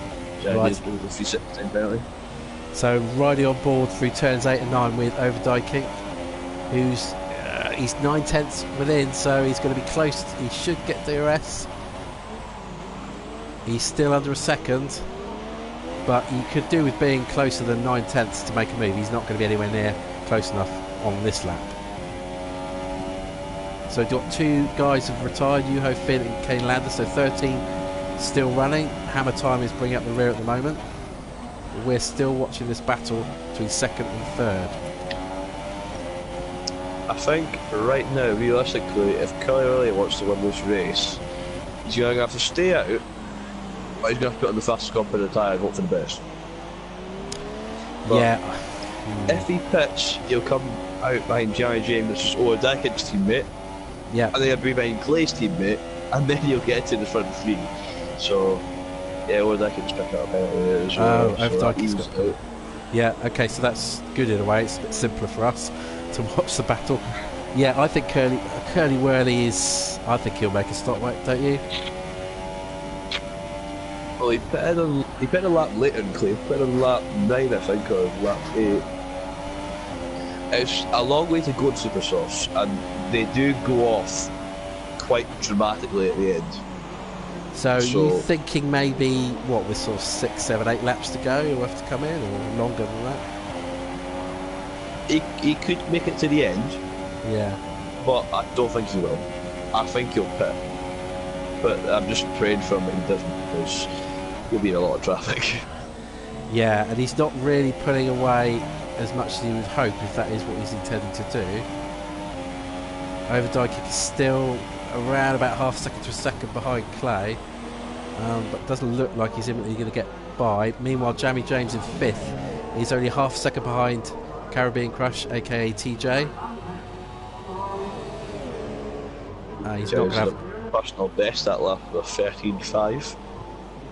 Right. With a 3-second time penalty. So riding on board through turns 8 and 9 with Overdyking, who's he's 9/10 within, so he's going to be close. He should get DRS. He's still under a second, but you could do with being closer than 9/10 to make a move. He's not going to be anywhere near close enough on this lap. So we've got two guys have retired, Juho Finn and Kane Lander, so 13 still running. Hammer Time is bringing up the rear at the moment. We're still watching this battle between second and third. I think right now, realistically, if Kelly really wants to win this race, he's going to have to stay out, but he's going to have to put on the fastest comp in the tyre and hope for the best. But Yeah. if he pits, he'll come out behind Johnny James, or Dickinson's teammate, Yeah. and then he'll be behind Clay's teammate, and then he'll get to the front three. So, yeah, or Dickinson's pick up a penalty there as well. Oh, so Dickinson's got out. Yeah, okay, so that's good in a way. It's a bit simpler for us to watch the battle. Yeah, I think Curly Whirly is... I think he'll make a stop, don't you? Well, he pitted a lap later than Clay. He pitted on lap 9, I think, or lap 8. It's a long way to go in Super Softs, and they do go off quite dramatically at the end. So you thinking maybe, what, with sort of 6, 7, 8 laps to go, he'll have to come in, or longer than that? He could make it to the end, Yeah. but I don't think he will. I think he'll pit. But I'm just praying for him that he doesn't, because he'll be in a lot of traffic. Yeah, and he's not really putting away as much as he would hope, if that is what he's intending to do. Overdyking is still around about half a second to a second behind Clay, but doesn't look like he's imminently going to get by. Meanwhile, Jamie James in 5th is only half a second behind Caribbean Crush, aka TJ. He's not going to have... Personal best that lap of 13.5.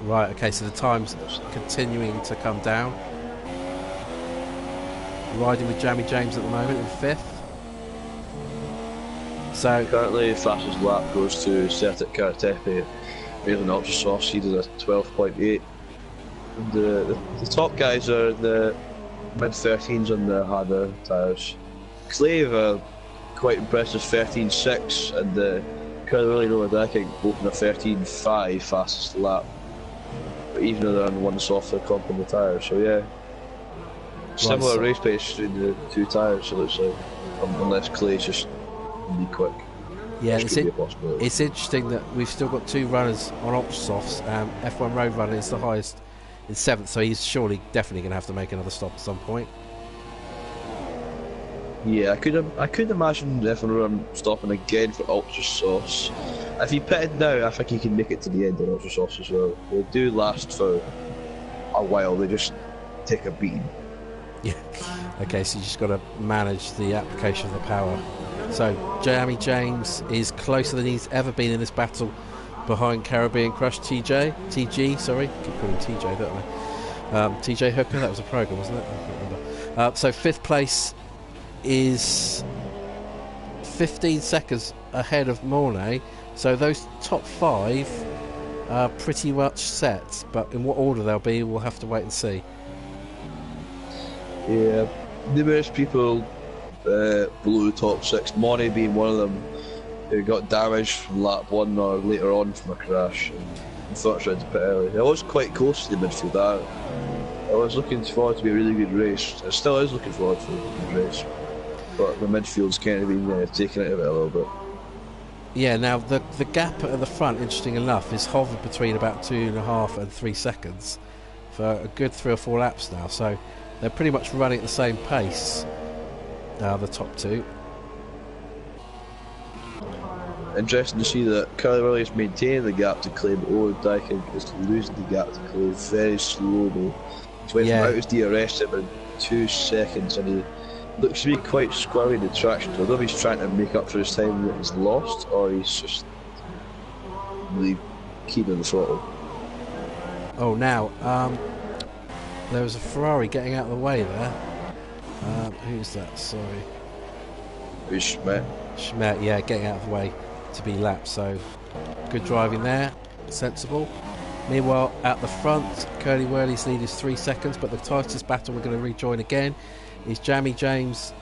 Right, okay, so the time's continuing to come down. Riding with Jamie James at the moment in 5th. So currently, the fastest lap goes to Certic Karatepe, Raylan Ultrasoft. He did a 12.8. And the top guys are in the mid 13s on the harder tyres. Clay have a quite impressive 13.6, and Curly Overdyking both in a 13.5 fastest lap. But even though they're on one softer comp in the tyre, so yeah. Similar race pace between the two tyres, it looks like, unless Clay's just really quick. Yeah, it's interesting that we've still got two runners on Ultrasofts. F1 Road Runner is the highest in 7th, so he's surely definitely going to have to make another stop at some point. Yeah, I could imagine F1 Run stopping again for Ultrasofts. If he pitted now, I think he can make it to the end on Ultrasofts as well. They do last for a while, they just take a beating. Yeah. Okay, so you just got to manage the application of the power. So Jamie James is closer than he's ever been in this battle, behind Caribbean Crush TG, sorry, keep calling him TJ, don't I? TJ Hooker, that was a program, wasn't it? I can't remember. So 5th place is 15 seconds ahead of Mornay. So those top 5 are pretty much set, but in what order they'll be, we'll have to wait and see. Yeah, numerous people below top 6, Money being one of them, who got damaged from lap 1 or later on from a crash, and unfortunately had to pit early. I was quite close to the midfield. I was looking forward to be a really good race. I still is looking forward to a good race, but the midfield's kind of been taken out of it a little bit. Yeah, now the gap at the front, interesting enough, is hovered between about 2.5 and 3 seconds for a good 3 or 4 laps now, so they're pretty much running at the same pace, the top 2. Interesting to see that Curly Whirly is maintaining the gap to Clay, but Overdyking is losing the gap to Clay very slowly. He's went from out his DRS in about 2 seconds, and he looks to be quite squirrely in the traction. I don't know if he's trying to make up for his time that he's lost, or he's just really keen on the throttle. Oh, now, there was a Ferrari getting out of the way there. Who's that? Sorry. Who's Schmidt? Schmidt, yeah, getting out of the way to be lapped. So good driving there, sensible. Meanwhile, at the front, Curly Wurly's lead is 3 seconds, but the tightest battle we're going to rejoin again is Jamie James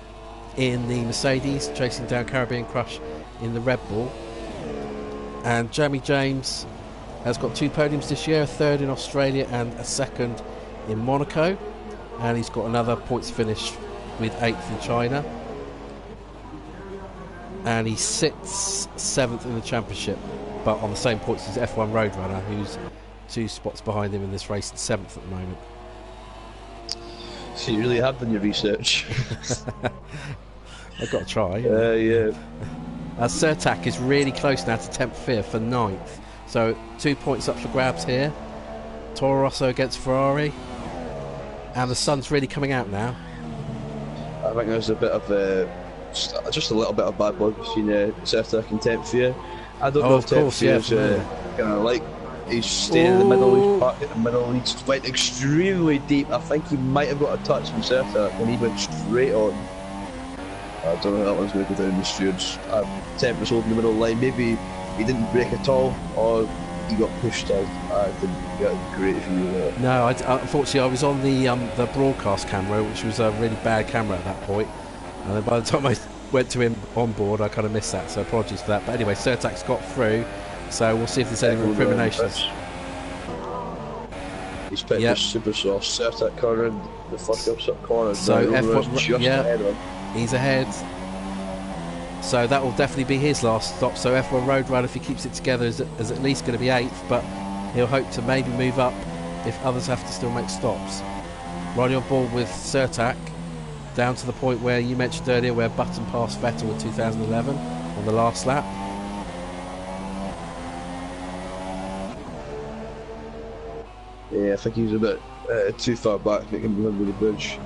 in the Mercedes, chasing down Caribbean Crush in the Red Bull. And Jamie James has got 2 podiums this year, a third in Australia and a second in Monaco. And he's got another points finish with 8th in China. And he sits 7th in the championship, but on the same points as F1 Roadrunner, who's 2 spots behind him in this race, 7th at the moment. So you really have done your research. I've got to try. Yeah. Sertak is really close now to 10th, 5th for 9th. So 2 points up for grabs here. Toro Rosso against Ferrari. And the sun's really coming out now. I think there's a bit of just a little bit of bad blood between Sertak and 10th here. I don't know if 10th is kind of like he's staying in the middle, he's parked in the middle, he went extremely deep. I think he might have got a touch from Sertak and he went straight on. I don't know how that one's going to go down the stewards. 10th was holding the middle line, maybe he didn't brake at all or he got pushed out. I didn't get a great view of that. No, unfortunately I was on the broadcast camera, which was a really bad camera at that point. And then by the time I went to him on board, I kind of missed that, so apologies for that. But anyway, Sertak's got through, so we'll see if there's any recriminations. He's picked a super soft Sertak corner and the first up corner. So F1, just ahead of him. He's ahead. So that will definitely be his last stop. So F1 Roadrunner, if he keeps it together, is at least going to be 8th, but he'll hope to maybe move up if others have to still make stops. Riding on board with Sertak, down to the point where you mentioned earlier where Button passed Vettel in 2011 on the last lap. Yeah, I think he was a bit too far back to make him move under the bridge.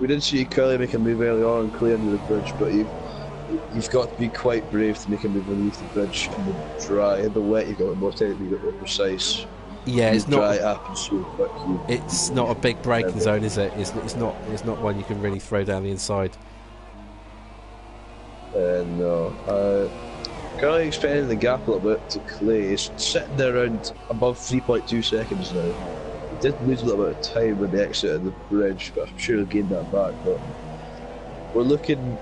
We did see Curly make a move early on and clear under the bridge, but you've got to be quite brave to make a move underneath the bridge in the dry. In the wet, you've got to be more technically, you've got to be more precise. Yeah, it's not. Dry happens so quick. It's not a big braking zone, is it? It's not one you can really throw down the inside. No. Currently expanding the gap a little bit to Clay. He's sitting there around above 3.2 seconds now. He did lose a little bit of time when they exited the bridge, but I'm sure he'll gain that back. But we're looking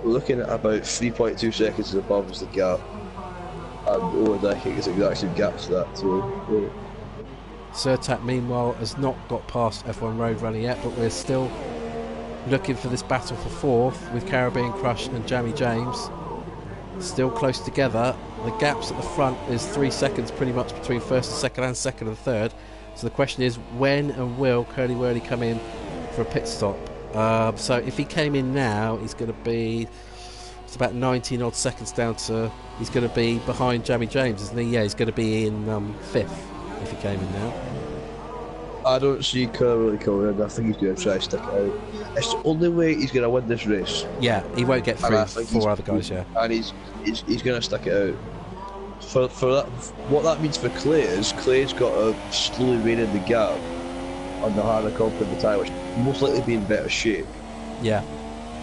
at about 3.2 seconds above as the gap, and over there I think it's the exact same gap to that. So. Sertak, meanwhile, has not got past F1 Roadrunner yet, but we're still looking for this battle for 4th with Caribbean Crush and Jamie James. Still close together. The gaps at the front is 3 seconds pretty much between 1st and 2nd and 2nd and 3rd. So the question is, when and will Curly Wurly come in for a pit stop? So if he came in now, he's going to be... It's about 19 odd seconds down to... He's going to be behind Jamie James, isn't he? Yeah, he's going to be in 5th. If he came in now. I don't see Curly coming in. I think he's going to try to stick it out. It's the only way he's going to win this race. Yeah, he won't get through 4 other guys, yeah. And he's going to stick it out. For that, what that means for Clay is Clay's got to slowly rein in the gap on the harder compound tyre, which most likely be in better shape. Yeah.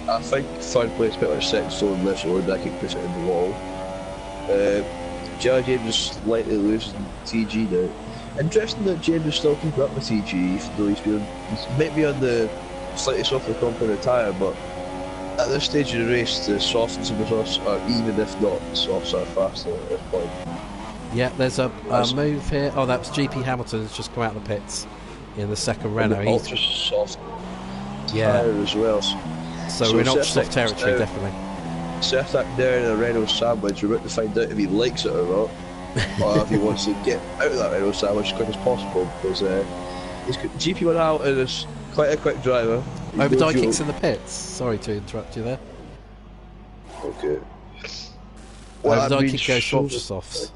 I think 3rd place, bit like 6th, so unless or I can push it in the wall. James is slightly losing TG now. Interesting that James is still keeping up with TG, even though he's maybe on the slightly softer compound tyre, but at this stage of the race, the softs and super softs are, even if not, the softs are faster at this point. Yeah, there's a move here. Oh, that was GP Hamilton who's just come out of the pits in the 2nd Renault. Ultra soft tyre as well. So we're in ultra soft territory, definitely. Sertak there in a Renault sandwich. We're about to find out if he likes it or not, or if he wants to get out of that Renault sandwich as quick as possible. Because he's got GP1 out and is quite a quick driver. Overdye kicks in the pits. Sorry to interrupt you there. Okay. Overdye kick goes for ultra softs.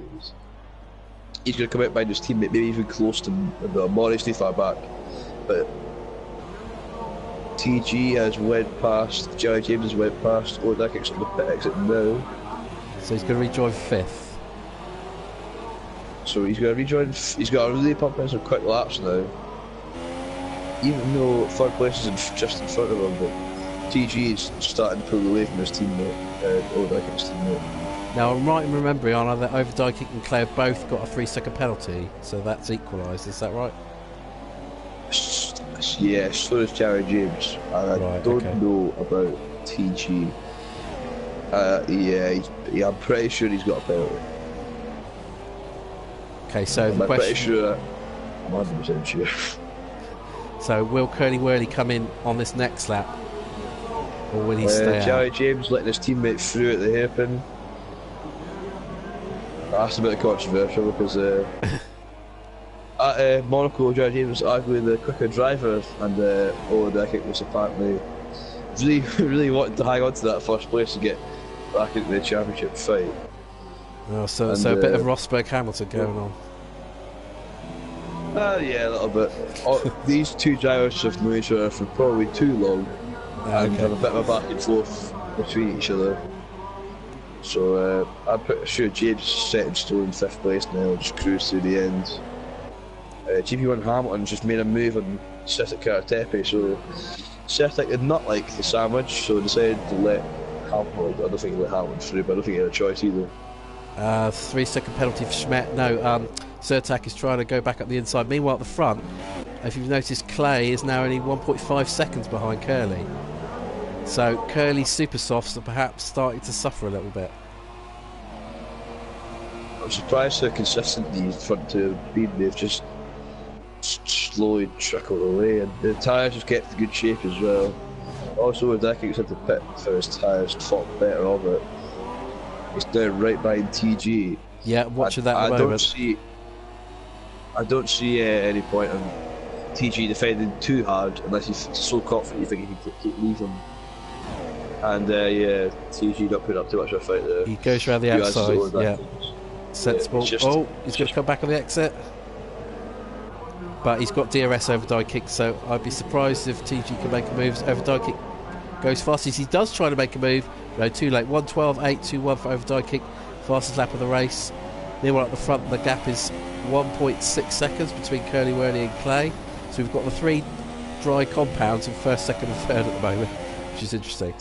He's going to come out behind his teammate, maybe even close to Morris too far back. But TG has went past, Jerry James has went past, Odak kicks on the pit exit now. So he's going to rejoin 5th. So he's going to rejoin, he's got to really pump in some quick laps now. Even though 3rd place is just in front of him, but TG is starting to pull away from his teammate, Odak kicks teammate. Now I'm right in remembering, Anna, that Overdyking and Clay have both got a 3-second penalty, so that's equalised. Is that right? Yeah, so does Jared James. And I don't know about TG. Yeah, I'm pretty sure he's got a penalty. Okay, so the I'm question. pretty sure. I'm 100% sure. So will Curly Wurly come in on this next lap, or will he stay Jared out? James letting his teammate through at the hairpin. That's a bit controversial because at Monaco, Jared James was arguably the quicker driver, and Overdyking was apparently really wanting to hang on to that first place to get back into the championship fight. Oh, so a bit of Rosberg Hamilton going on. Yeah, a little bit. These two drivers have known each other for probably too long and have a bit of a back and forth between each other. So I'm pretty sure James is set in stone 5th place now, just cruise through the end. GP1 Hamilton just made a move on Cedric Karatepe, so Cedric did not like the sandwich, so decided to let Hamilton. I don't think he let Hamilton through, but I don't think he had a choice either. 3-second penalty for Schmidt. No, Surtak is trying to go back up the inside. Meanwhile, at the front, if you've noticed, Clay is now only 1.5 seconds behind Curly. So Curly's super softs are perhaps starting to suffer a little bit. I'm surprised how consistent these front two have been. They've just slowly trickled away, and the tyres just kept in good shape as well. Also, with Dickens had to pit for his tyres, thought better of it. He's now right behind TG. Yeah, watching that at the moment. I don't see any point in TG defending too hard unless he's so confident you think he can keep leaving. And yeah, TG not putting up too much of a fight there. He goes around the outside, yeah. Sensible. He's going to come back on the exit. But he's got DRS Overdyking, so I'd be surprised if TG can make a move. Overdyking goes fastest. He does try to make a move. No, too late. 1:12.821 for Overdyking. Fastest lap of the race. Meanwhile, at the front, the gap is 1.6 seconds between Curly Wurly and Clay. So we've got the three dry compounds in 1st, 2nd and 3rd at the moment, which is interesting.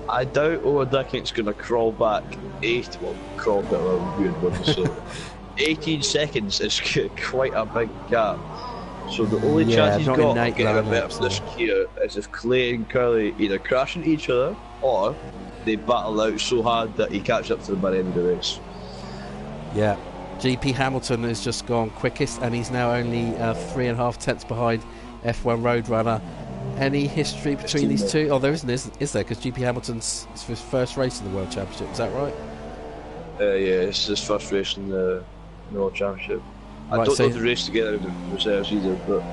I doubt Overdyking's going to crawl back 8. Well, crawl back a weird one, so 18 seconds is quite a big gap. So the only chance he's got of getting a bit of this gear is if Clay and Curly either crash into each other or they battle out so hard that he catches up to them by the end of the race. Yeah, GP Hamilton has just gone quickest, and he's now only 3.5 tenths behind F1 Roadrunner. Any history between these two? Oh, there isn't, is there? Because GP Hamilton's it's his first race in the World Championship. Is that right? Yeah, it's his first race in the World Championship. I don't know if they race together with the reserves either, but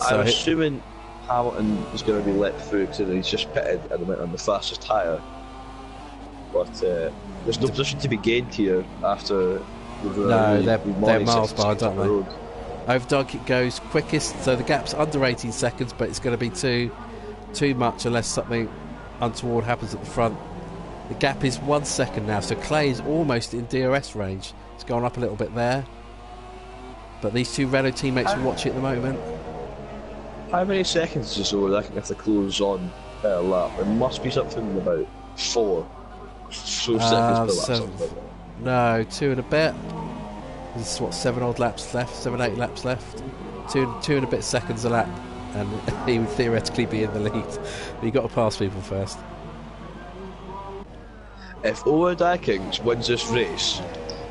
I'm assuming Hamilton is going to be let through because he's just pitted at the minute on the fastest tyre. But there's no position to be gained here after. No, they're miles behind, aren't they? Overdyking goes quickest, so the gap's under 18 seconds, but it's going to be too much unless something untoward happens at the front. The gap is 1 second now, so Clay is almost in DRS range. It's gone up a little bit there, but these two Renault teammates will watch it at the moment. How many seconds does Overdyking have to close on per lap? It must be something about 4 seconds per lap. No, 2 and a bit. There's what, 7 8 laps left. 2 and a bit seconds a lap, and he would theoretically be in the lead. But you got to pass people first. If Overdyking wins this race,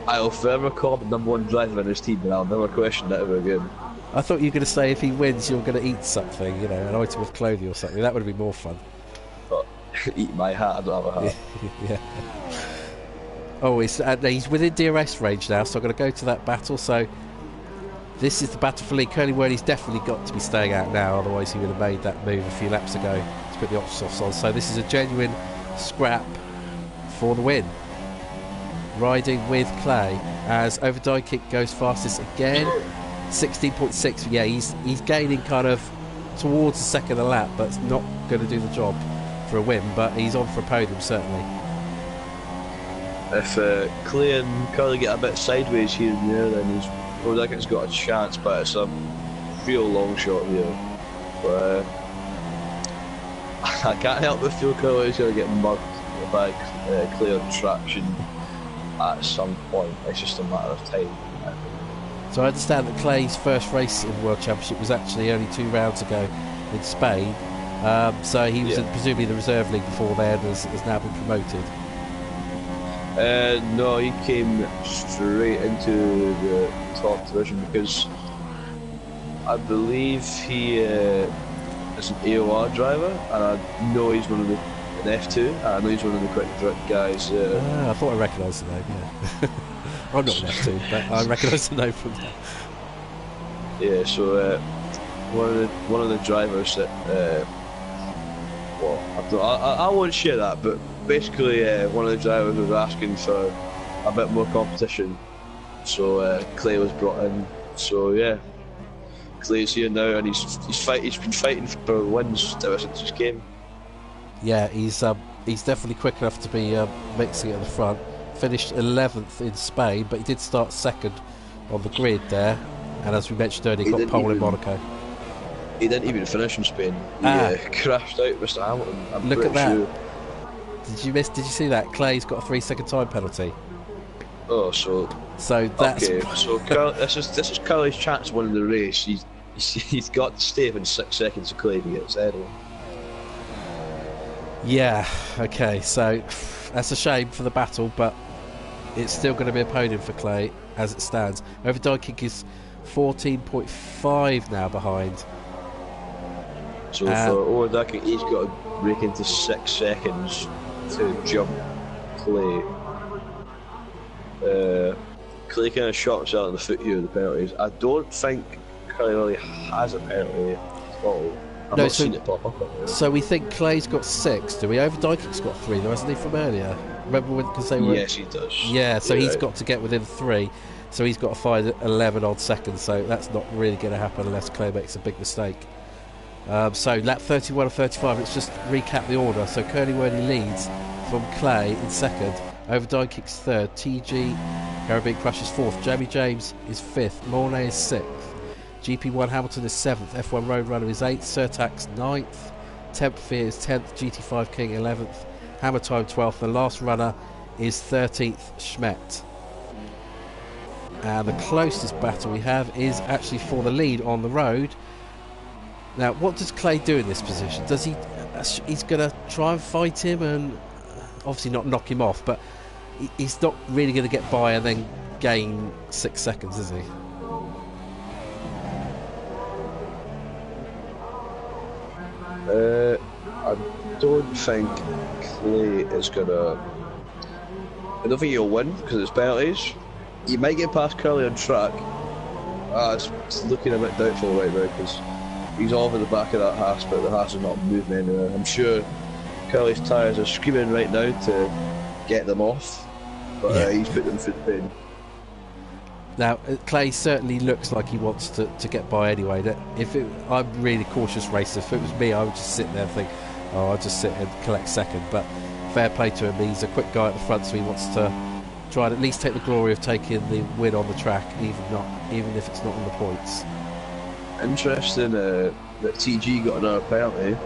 I'll forever call him the #1 driver in his team, and I'll never question that ever again. I thought you were going to say if he wins, you're going to eat something, you know, an item of clothing or something. That would have been more fun. But eat my hat. I don't have a hat. Yeah. Oh, he's within DRS range now, so I'm going to go to that battle. So this is the battle for lead. Curly Wurly's definitely got to be staying out now, otherwise he would have made that move a few laps ago to put the off-softs on. So this is a genuine scrap for the win. Riding with Clay as Overdyking goes fastest again. 16.6. Yeah, he's gaining kind of towards the second of the lap, but it's not going to do the job for a win. But he's on for a podium certainly. If Clay and Curly get a bit sideways here and there, then Overdyking's got a chance, but it's a real long shot here. But I can't help but feel Curly's going to get mugged hit by clear traction at some point. It's just a matter of time. So I understand that Clay's first race in the World Championship was actually only 2 rounds ago in Spain. So he was in presumably the reserve league before then, has now been promoted. No, he came straight into the top division because I believe he is an AOR driver, and I know he's one of an F2, and I know he's one of the quick guys. I thought I recognised the name, yeah. I'm not an F2, but I recognise the name from that. Yeah, so one of the drivers that I won't share that, but basically one of the drivers was asking for a bit more competition, so Clay was brought in. So yeah, Clay's here now, and he's been fighting for wins ever since he came. Yeah, he's definitely quick enough to be mixing it at the front. Finished 11th in Spain, but he did start second on the grid there, and as we mentioned earlier, he got pole in Monaco. He didn't even finish in Spain. He crashed out Mr. Hamilton. Look at that. Sure. Did you see that? Clay's got a 3-second time penalty. Oh, so that's okay. So this is Curly's chance of winning the race. He's got to stay within 6 seconds of Clay to get his head on. Yeah. Okay. So that's a shame for the battle, but it's still going to be a podium for Clay as it stands. Over Dykink is 14.5 now behind. So for Dykink, he's got to break into 6 seconds to jump Clay. Clay kind of shot himself in the foot here with the penalties. I don't think Curly really has a penalty at all. I've not seen it pop up. So we think Clay's got 6, do we? Over Dykink's got 3, though, hasn't he, from earlier? Remember when, because they were... Yes, he does. Yeah, so he's got to get within 3. So he's got to find 11 odd seconds, so that's not really going to happen unless Clay makes a big mistake. So lap 31 or 35, let's just recap the order. So Curly Wurley leads from Clay in second, Over Dykink's third, TG Caribbean Crush is fourth, Jamie James is fifth, Mornay is sixth, GP1 Hamilton is 7th, F1 Roadrunner is 8th, Surtax 9th, Temp Fear is 10th, GT5 King 11th, Hammer Time 12th, and last runner is 13th, Schmet. And the closest battle we have is actually for the lead on the road. Now, what does Clay do in this position? Does he's going to try and fight him and obviously not knock him off, but he's not really going to get by and then gain 6 seconds, is he? I don't think Clay is gonna. I don't think he'll win because it's penalties. He might get past Curly on track. It's looking a bit doubtful right now because he's over the back of that Haas, but the Haas is not moving anywhere. I'm sure Curly's tyres are screaming right now to get them off, but he's put them through the pain. Now, Clay certainly looks like he wants to get by anyway. I'm really cautious racer. If it was me, I would just sit there and think, I'll just sit and collect second. But fair play to him. He's a quick guy at the front, so he wants to try and at least take the glory of taking the win on the track, even if it's not on the points. Interesting that TG got another penalty.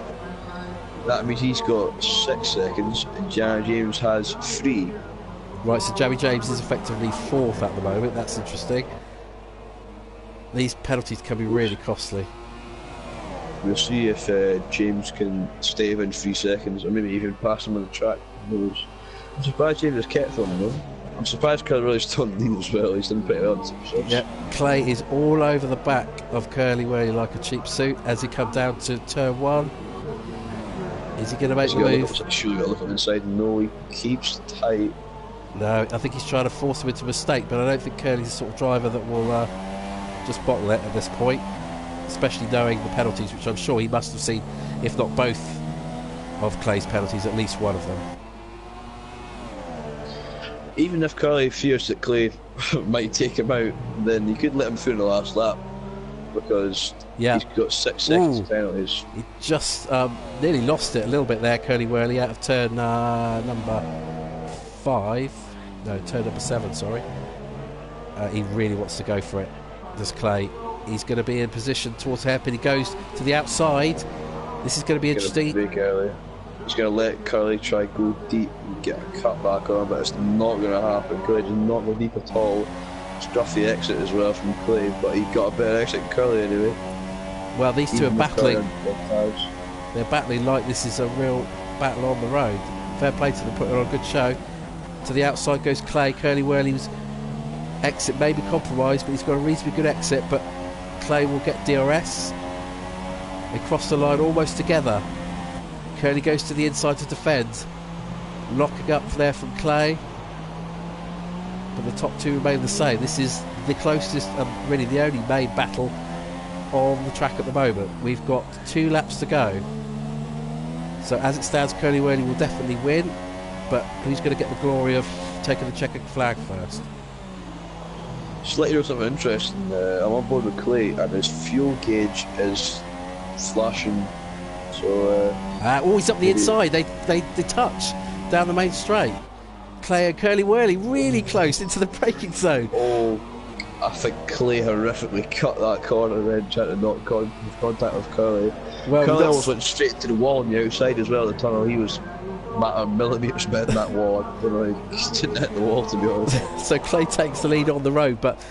That means he's got 6 seconds and Jamie James has 3. Right, so Jamie James is effectively 4th at the moment. That's interesting. These penalties can be really costly. We'll see if James can stay within 3 seconds or maybe even pass him on the track. Who knows? I'm surprised James has kept on though. I'm surprised Curly really still on the lead as well. He's done pretty well. Yeah, Clay is all over the back of Curly Wurley like a cheap suit as he comes down to turn 1. Is he going to make the move? Surely got to look up inside. No, he keeps tight. No, I think he's trying to force him into a mistake, but I don't think Curly's the sort of driver that will just bottle it at this point, especially knowing the penalties, which I'm sure he must have seen, if not both of Clay's penalties, at least one of them. Even if Curly fears that Clay might take him out, then you could let him through in the last lap because he's got 6 seconds of penalties. He just nearly lost it a little bit there, Curly Wurley, out of turn number 5. No, turn number 7, sorry. He really wants to go for it, does Clay. He's going to be in position towards hairpin. He goes to the outside. This is going to be interesting. He's going to let Curly try go deep and get a cut back on him, but it's not going to happen. Curly did not go deep at all. Scruffy exit as well from Clay, but he got a better exit than Curly anyway. Well, these two are Even with battling. Curly. They're battling like this is a real battle on the road. Fair play to them, putting on a good show. To the outside goes Clay. Curly Whirly's exit may be compromised, but he's got a reasonably good exit, but Clay will get DRS. They cross the line almost together. Curly goes to the inside to defend. Locking up there from Clay. But the top two remain the same. This is the closest and really the only main battle on the track at the moment. We've got 2 laps to go. So as it stands, Curly Whirly will definitely win, but who's going to get the glory of taking the checkered flag first? Just let you know something interesting. I'm on board with Clay, and his fuel gauge is flashing. So. He's up the inside. They touch down the main straight. Clay and Curly Whirly really close into the braking zone. Oh, I think Clay horrifically cut that corner then, trying to knock contact with Curly. Well, Curly almost went straight to the wall on the outside as well of the tunnel. He was a matter of millimetres better than that wall. I don't know, he just didn't hit the wall, to be honest. So Clay takes the lead on the road, but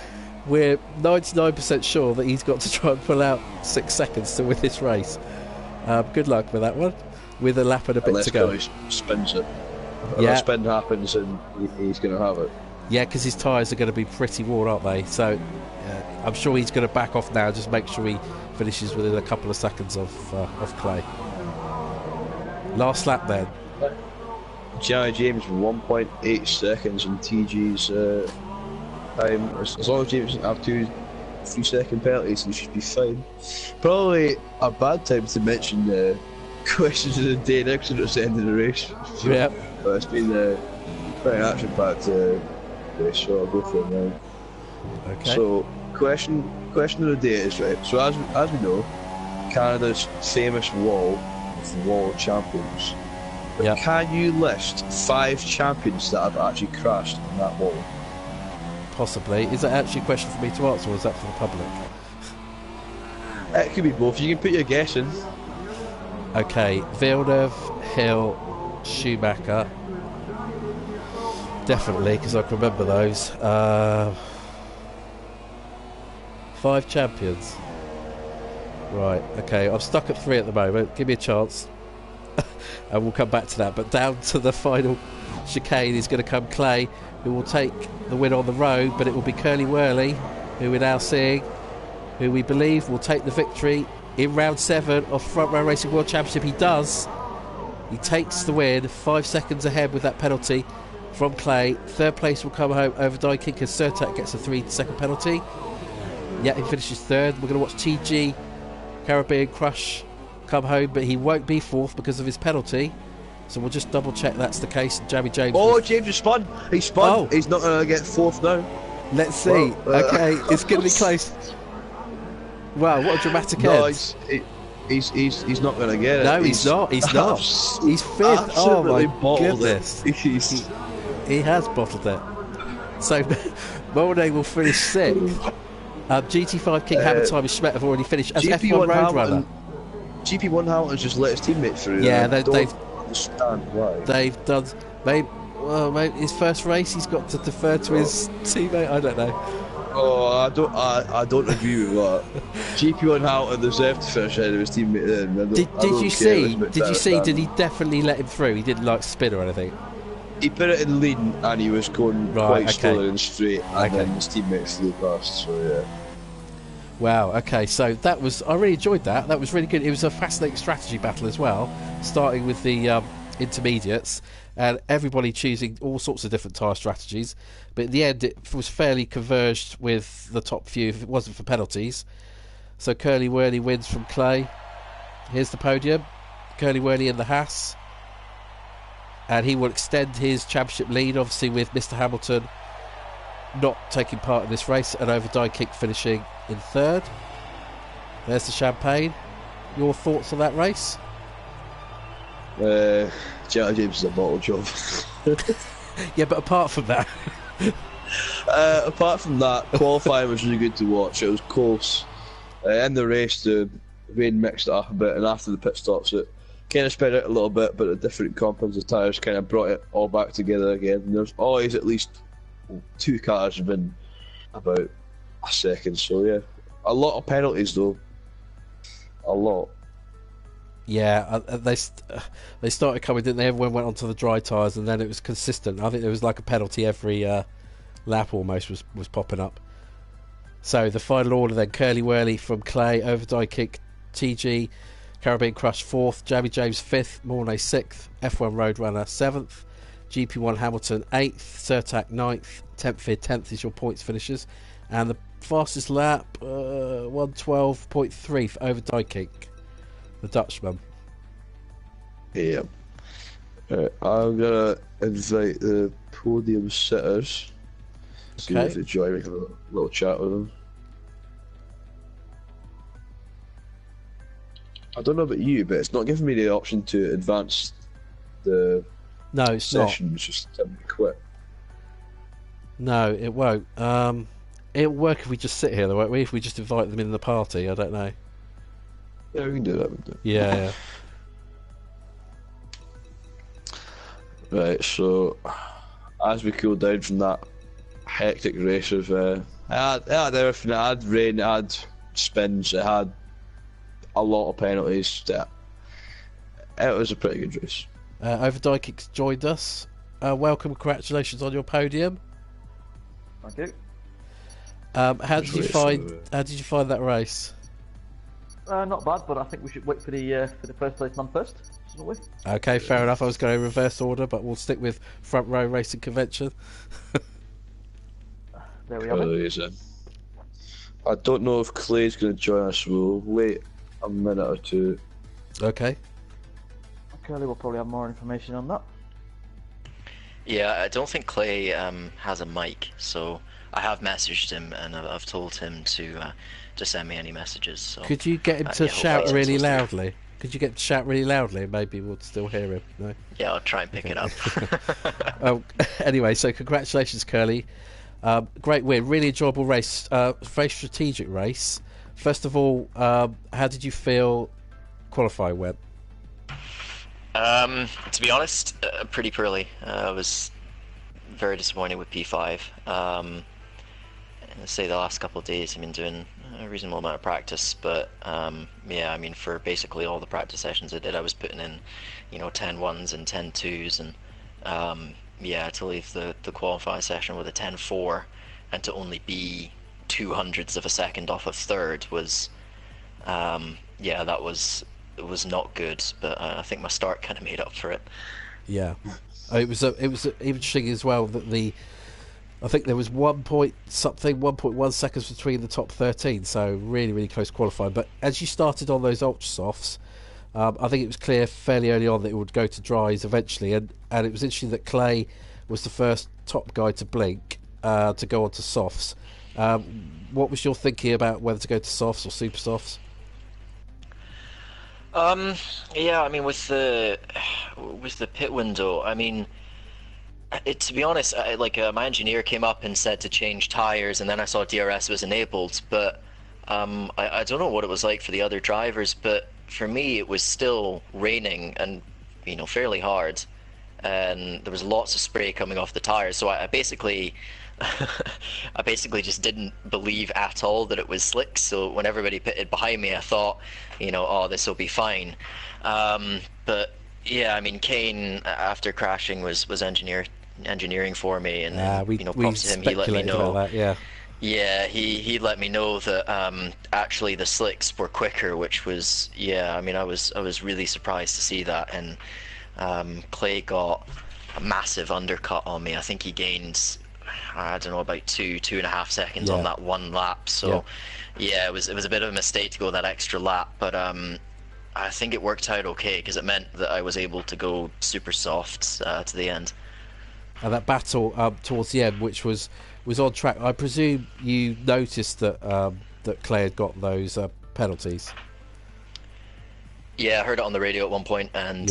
we're 99% sure that he's got to try and pull out 6 seconds to win this race. Good luck with that one, with a lap and a bit Unless to go. Curly spins it. If Yeah. a spin happens, and he's going to have it. Yeah, because his tyres are going to be pretty worn, aren't they? So I'm sure he's going to back off now, just make sure he finishes within a couple of seconds of Clay. Last lap then. Johnny James 1.8 seconds in TG's time. As long as James doesn't have 2 3-second penalties, he should be fine. Probably a bad time to mention the questions of the day next to the end of the race. Yeah. But it's been quite an action-packed race, so I'll go for it now. Okay. So, question of the day is, right, so as we know, Canada's famous wall is the Wall of Champions. But Yep. can you list 5 champions that have actually crashed on that wall? Possibly. Is that actually a question for me to answer, or is that for the public? It could be both. You can put your guess in. Okay, Villeneuve, Hill, Schumacher. Definitely, because I can remember those. 5 champions. Right, okay, I'm stuck at 3 at the moment. Give me a chance. And we'll come back to that. But down to the final chicane is going to come Clay, who will take the win on the road, but it will be Curly Whirly, who we're now seeing, who we believe will take the victory in round 7 of Front Row Racing World Championship. He does. He takes the win, 5 seconds ahead with that penalty from Clay. 3rd place will come home over Daikin because Surtek gets a 3-second penalty. Yeah, he finishes 3rd. We're going to watch TG Caribbean Crush come home, but he won't be 4th because of his penalty. So we'll just double check that's the case. Jamie James. Oh, James has spun. He's spun. Oh. He's not going to get 4th now. Let's see. Okay, it's going to be close. Wow, what a dramatic No, end. he's not going to get it. No, he's not. He's not. He's 5th. Oh my goodness. He has bottled it. So Molyneux will finish 6th. GT5 King Hammertime and Schmidt have already finished as F1 Roadrunner. GP1 Hamilton's just let his teammate through. Yeah, I don't they've understand why. They've done. Maybe his first race, he's got to defer to his teammate. I don't know. Oh, I don't agree with that. GP1 Hamilton deserved to finish ahead of his teammate. Then Did you see? Did he definitely let him through? He didn't like spin or anything. He put it in lead and he was going quite slowly and straight, and then his teammates flew past. So yeah. Wow. Okay. So that was. I really enjoyed that. That was really good. It was a fascinating strategy battle as well, starting with the intermediates and everybody choosing all sorts of different tyre strategies. But in the end, it was fairly converged with the top few. If it wasn't for penalties, so Curly Whirly wins from Clay. Here's the podium. Curly Whirly in the Haas. And he will extend his championship lead, obviously, with Mr. Hamilton not taking part in this race and Overdye Kick finishing in 3rd. There's the champagne. Your thoughts on that race? Johnny James is a bottle job. Yeah, but apart from that... apart from that, qualifying was really good to watch. It was close. In the race, the rain mixed it up a bit, and after the pit stops, it kind of spread out a little bit, but the different compounds of tyres kind of brought it all back together again. And there's always at least 2 cars have been about a second, so yeah. A lot of penalties though. A lot. Yeah, they started coming, didn't they? Everyone went onto the dry tyres, and then it was consistent. I think there was like a penalty every lap almost was popping up. So the final order then: Curly Whirly from Clay, Overdye Kick, TG, Caribbean Crush 4th, Jamie James 5th, Mornay 6th, F1 Roadrunner 7th, GP1 Hamilton 8th, Surtac 9th, 10th Fear 10th is your points finishers, and the fastest lap 1:12.3 for Overdye Kick, the Dutchman. Yeah. I'm gonna invite the podium sitters. See if they join me, have a little chat with them. I don't know about you, but it's not giving me the option to advance the session. It's just telling me to quit. No, it won't. It'll work if we just sit here, though, won't we? If we just invite them in the party, I don't know. Yeah, we can do that. Yeah. Right, so as we cool down from that hectic race of it had everything. It had rain, it had spins, it had a lot of penalties. It was a pretty good race. Overdye Kick's joined us. Welcome, congratulations on your podium. Thank you. How did you find that race? Not bad, but I think we should wait for the first place man first, shouldn't we? Okay, fair enough. I was going to reverse order, but we'll stick with front row racing convention. There we have it. I don't know if Clay's going to join us. We'll wait a minute or two. Okay. Curly will probably have more information on that. Yeah, I don't think Clay has a mic, so I have messaged him and I've told him to send me any messages. So could you get him to shout hopefully really loudly? Could you get him to shout really loudly? Maybe we'll still hear him. No. Yeah, I'll try and pick it up. Anyway, so congratulations, Curly. Great win, really enjoyable race, very strategic race. First of all, how did you feel qualifying went? To be honest, pretty poorly. I was very disappointed with P5. I'd say the last couple of days I've been doing a reasonable amount of practice, but yeah, I mean, for basically all the practice sessions I did, I was putting in, 10 ones and 10 twos, and yeah, to leave the qualifying session with a 10.4 and to only be 0.02 of a second off of third was, yeah, it was not good, but I think my start kind of made up for it. Yeah, it was interesting as well that I think there was 1.1 seconds between the top 13, so really close qualifying. But as you started on those ultra softs, I think it was clear fairly early on that it would go to dries eventually, and it was interesting that Clay was the first top guy to blink to go on to softs. What was your thinking about whether to go to softs or super softs? Yeah, I mean, with the pit window, I mean, to be honest, my engineer came up and said to change tires, and then I saw DRS was enabled, but I don't know what it was like for the other drivers, but for me it was still raining and fairly hard, and there was lots of spray coming off the tires, so I basically I basically just didn't believe at all that it was slick. So when everybody pitted behind me, I thought, oh, this will be fine. But yeah, I mean, Kane after crashing was engineering for me, and props to him. He let me know. That, yeah. Yeah, he let me know that actually the slicks were quicker, which was, yeah, I mean, I was really surprised to see that, and Clay got a massive undercut on me. I think he gained, I don't know, about 2.5 seconds on that one lap. So yeah, it was a bit of a mistake to go that extra lap, but I think it worked out okay because it meant that I was able to go super soft to the end. And that battle towards the end, which was on track. I presume you noticed that that Clay had got those penalties. Yeah, I heard it on the radio at one point, and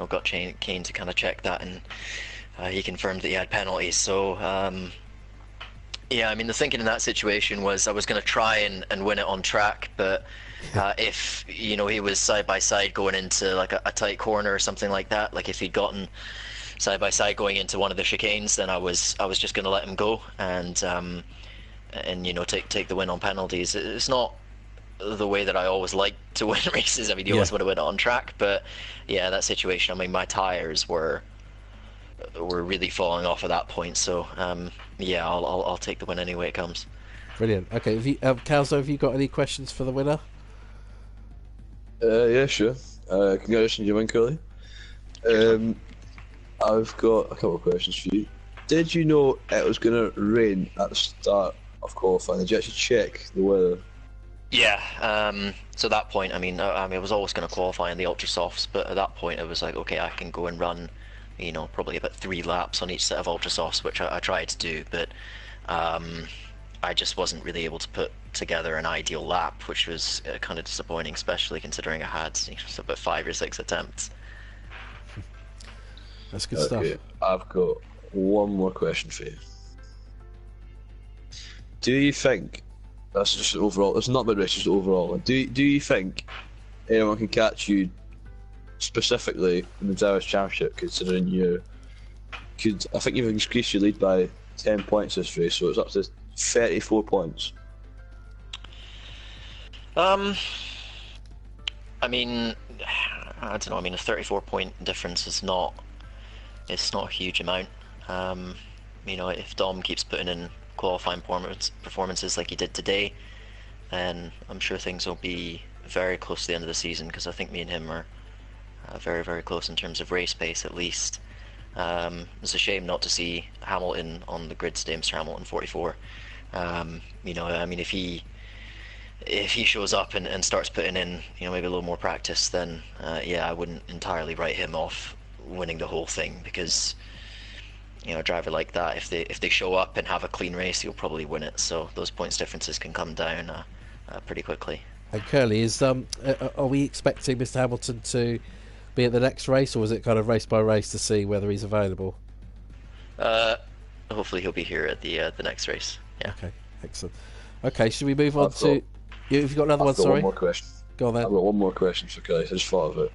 got Kane to kind of check that, and he confirmed that he had penalties. So Yeah, I mean, the thinking in that situation was I was going to try and win it on track, but if, you know, he was side by side going into like a tight corner or something like that, like if he'd gotten side by side going into one of the chicanes, then I was just going to let him go and you know, take the win on penalties. It's not the way that I always like to win races. I mean, you always want to win it on track, but yeah, that situation, I mean, my tires were really falling off at that point, so yeah, I'll take the win any way it comes. Brilliant. Okay, have you, Calzo, have you got any questions for the winner? Yeah, sure. Congratulations, you win, Curly. I've got a couple of questions for you. Did you know it was going to rain at the start of qualifying? Did you actually check the weather? Yeah, so at that point, I mean, I was always going to qualify in the ultra softs, but at that point, it was like, okay, I can go and run, you know, probably about 3 laps on each set of ultra softs, which I tried to do, but I just wasn't really able to put together an ideal lap, which was kind of disappointing, especially considering I had, you know, about 5 or 6 attempts. That's good stuff. I've got one more question for you. Do you think, that's just overall, it's not about race, just overall, do you think anyone can catch you specifically in the Drivers' Championship, considering I think you've increased your lead by 10 points this race, so it's up to 34 points. I mean, I don't know, I mean, a 34-point difference is not a huge amount. You know, if Dom keeps putting in qualifying performances like he did today, then I'm sure things will be very close to the end of the season, because I think me and him are very, very close in terms of race pace, at least. It's a shame not to see Hamilton on the grid today, Mr. Hamilton 44. You know, I mean, if he shows up and starts putting in, you know, maybe a little more practice, then yeah, I wouldn't entirely write him off winning the whole thing, because, you know, a driver like that, if they show up and have a clean race, he'll probably win it. So those points differences can come down pretty quickly. And Curly, are we expecting Mr. Hamilton to be at the next race, or is it kind of race by race to see whether he's available? Hopefully he'll be here at the next race. Yeah. Okay, excellent. Okay, should we move on to? You've got another one. Sorry. One more question. Go on then. I've got one more question for Curly. I just thought of it.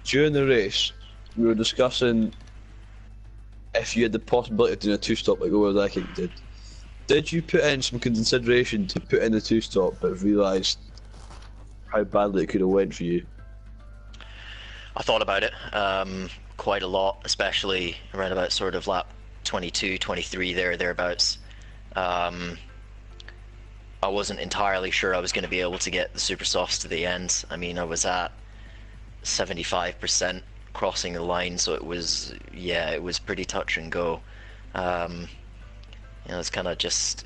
During the race, we were discussing if you had the possibility of doing a 2-stop like Over I think you did you put in some consideration to put in the 2-stop, but realised how badly it could have went for you? I thought about it quite a lot, especially around about sort of lap 22, 23 thereabouts. I wasn't entirely sure I was going to be able to get the super softs to the end. I mean, I was at 75% crossing the line, so it was pretty touch and go. You know, it's kind of just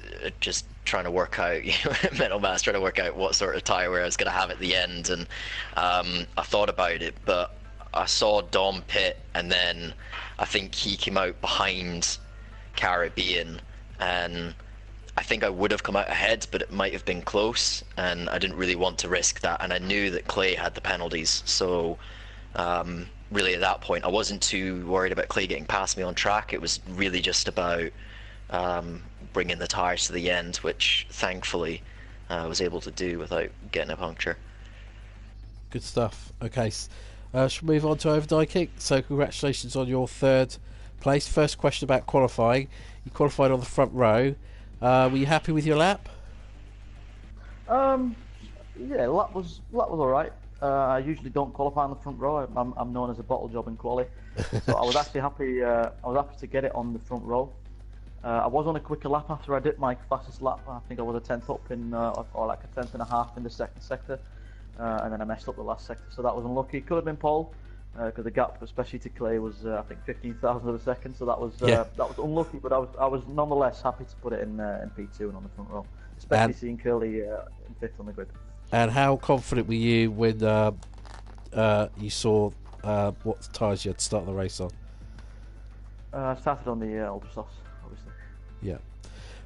trying to work out, you know, mental mass, trying to work out what sort of tyre wear I was going to have at the end, and I thought about it, but I saw Dom pit, and then I think he came out behind Caribbean, and I think I would have come out ahead, but it might have been close, and I didn't really want to risk that, and I knew that Clay had the penalties, so really at that point I wasn't too worried about Clay getting past me on track. It was really just about bringing the tyres to the end, which thankfully I was able to do without getting a puncture. Good stuff. Okay, should we move on to Overdyking? So congratulations on your 3rd place. First question about qualifying. You qualified on the front row. Were you happy with your lap? Yeah, lap was all right. I usually don't qualify on the front row. I'm known as a bottle job in quali, so I was actually happy. I was happy to get it on the front row. I was on a quicker lap after I did my fastest lap. I think I was a 10th up in, or like a 10th and a half in the second sector, and then I messed up the last sector, so that was unlucky. Could have been pole, because the gap, especially to Clay, was I think 15,000 of a second, so that was unlucky. But I was nonetheless happy to put it in P2 and on the front row, especially seeing Curly in 5th on the grid. And how confident were you when you saw what tyres you had to start the race on? I started on the Ultra Softs, obviously. Yeah.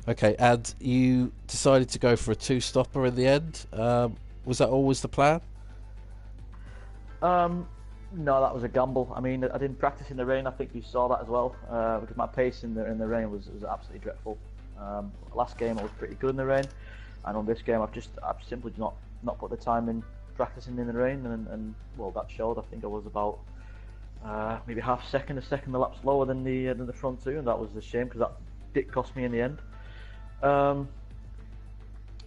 Okay, and you decided to go for a 2-stopper in the end. Was that always the plan? No, that was a gamble. I mean, I didn't practice in the rain. I think you saw that as well, because my pace in the rain was absolutely dreadful. Last game I was pretty good in the rain, and on this game I've simply not put the time in practicing in the rain, and well, that showed. I think I was about maybe half second, a second a lap slower than the front two, and that was a shame because that did cost me in the end.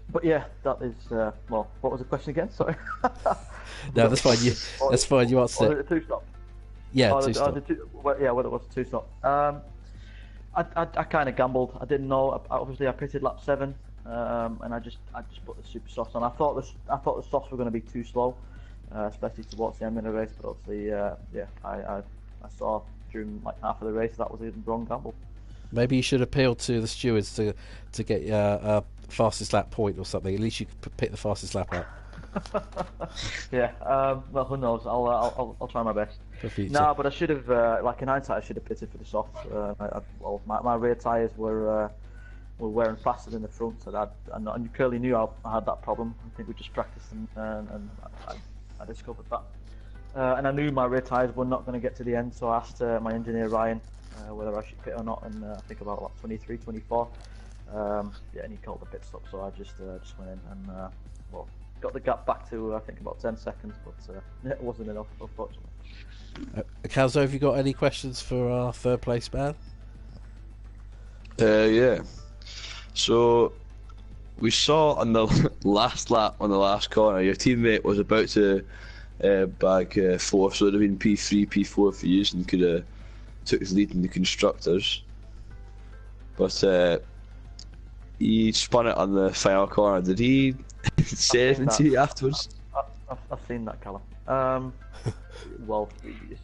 But yeah, that is well. What was the question again? Sorry. No, that's fine. That's fine. You answered it. Was it a two-stop? Yeah, two-stop. Yeah, whether it was a two-stop. I kind of gambled. I didn't know. Obviously, I pitted lap 7, and I just put the super softs on. I thought the softs were going to be too slow, especially towards the end of the race. But obviously, yeah, I saw during like half of the race that was a wrong gamble. Maybe you should appeal to the stewards to get a fastest lap point or something. At least you could pick the fastest lap up. Yeah. Well, who knows? I'll try my best. No, but I should have. Like in hindsight, I should have pitted for the softs. Well, my rear tyres were wearing faster than the front, so and you clearly knew I had that problem. I think we just practiced and I discovered that. And I knew my rear tyres were not going to get to the end, so I asked my engineer Ryan whether I should pit or not, and I think about like 23, 24. Yeah, and he called the pit stop, so I just went in and well, got the gap back to I think about 10 seconds, but it wasn't enough, unfortunately. Calzo, have you got any questions for our third place man? Yeah. So we saw on the last lap on the last corner, your teammate was about to bag fourth, so it would have been P3, P4 for you, and could have took the lead in the constructors. But he spun it on the final corner. Did he say anything to you afterwards? I've seen that, Callum. Well,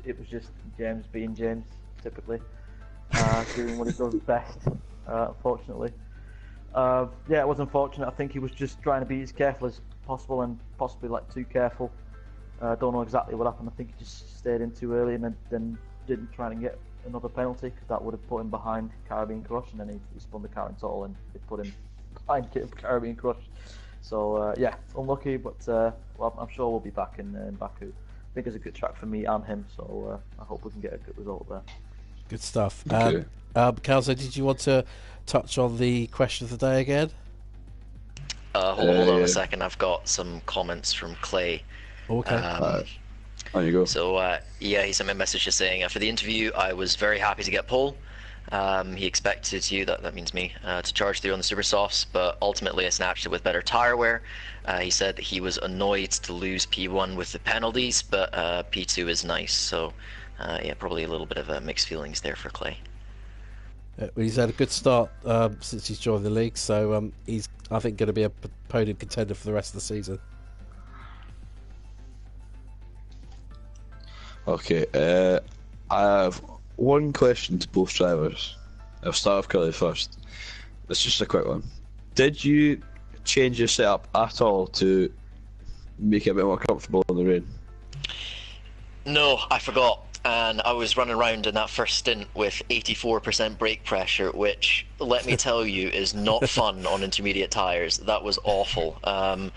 it was just James being James, typically, doing what he does best, unfortunately. Yeah, it was unfortunate. I think he was just trying to be as careful as possible and possibly like too careful. Don't know exactly what happened. I think he just stayed in too early and then didn't try and get another penalty because that would have put him behind Caribbean Crush, and then he spun the car in total and it put him behind Caribbean Crush. So yeah, unlucky, but well, I'm sure we'll be back in Baku. I think it's a good track for me and him, so I hope we can get a good result there. Good stuff. Okay. Calzo, did you want to touch on the question of the day again? Hold on a second. I've got some comments from Clay. Okay. On you go. So yeah, he sent me a message just saying, for the interview, I was very happy to get pole. He expected you, that means me, to charge through on the super softs, but ultimately I snatched it with better tire wear. He said that he was annoyed to lose P1 with the penalties, but P2 is nice. So yeah, probably a little bit of mixed feelings there for Clay. He's had a good start since he's joined the league, so he's, I think, going to be a podium contender for the rest of the season. Okay, I have one question to both drivers. I'll start with Curly first. It's just a quick one. Did you change your setup at all to make it a bit more comfortable in the rain? No, I forgot. And I was running around in that first stint with 84% brake pressure, which, let me tell you, is not fun on intermediate tyres. That was awful. I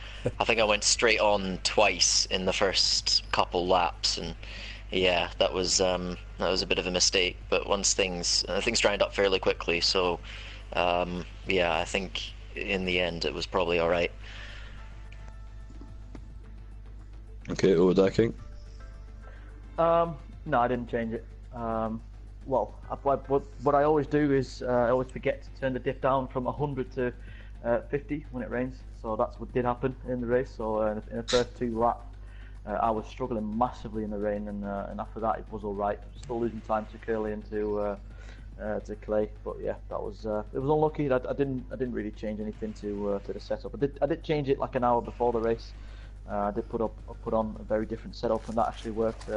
think I went straight on twice in the first couple laps, and yeah, that was a bit of a mistake. But once things dried up fairly quickly, so yeah, I think in the end it was probably all right. Okay, overtaking. No, I didn't change it. Well, what I always do is I always forget to turn the diff down from 100 to 50 when it rains. So that's what did happen in the race. So in the first 2 laps, I was struggling massively in the rain, and after that it was all right. Still losing time to Curly and to Clay, but yeah, that was it was unlucky. I didn't really change anything to the setup. I did change it like an hour before the race. I did put on a very different setup, and that actually worked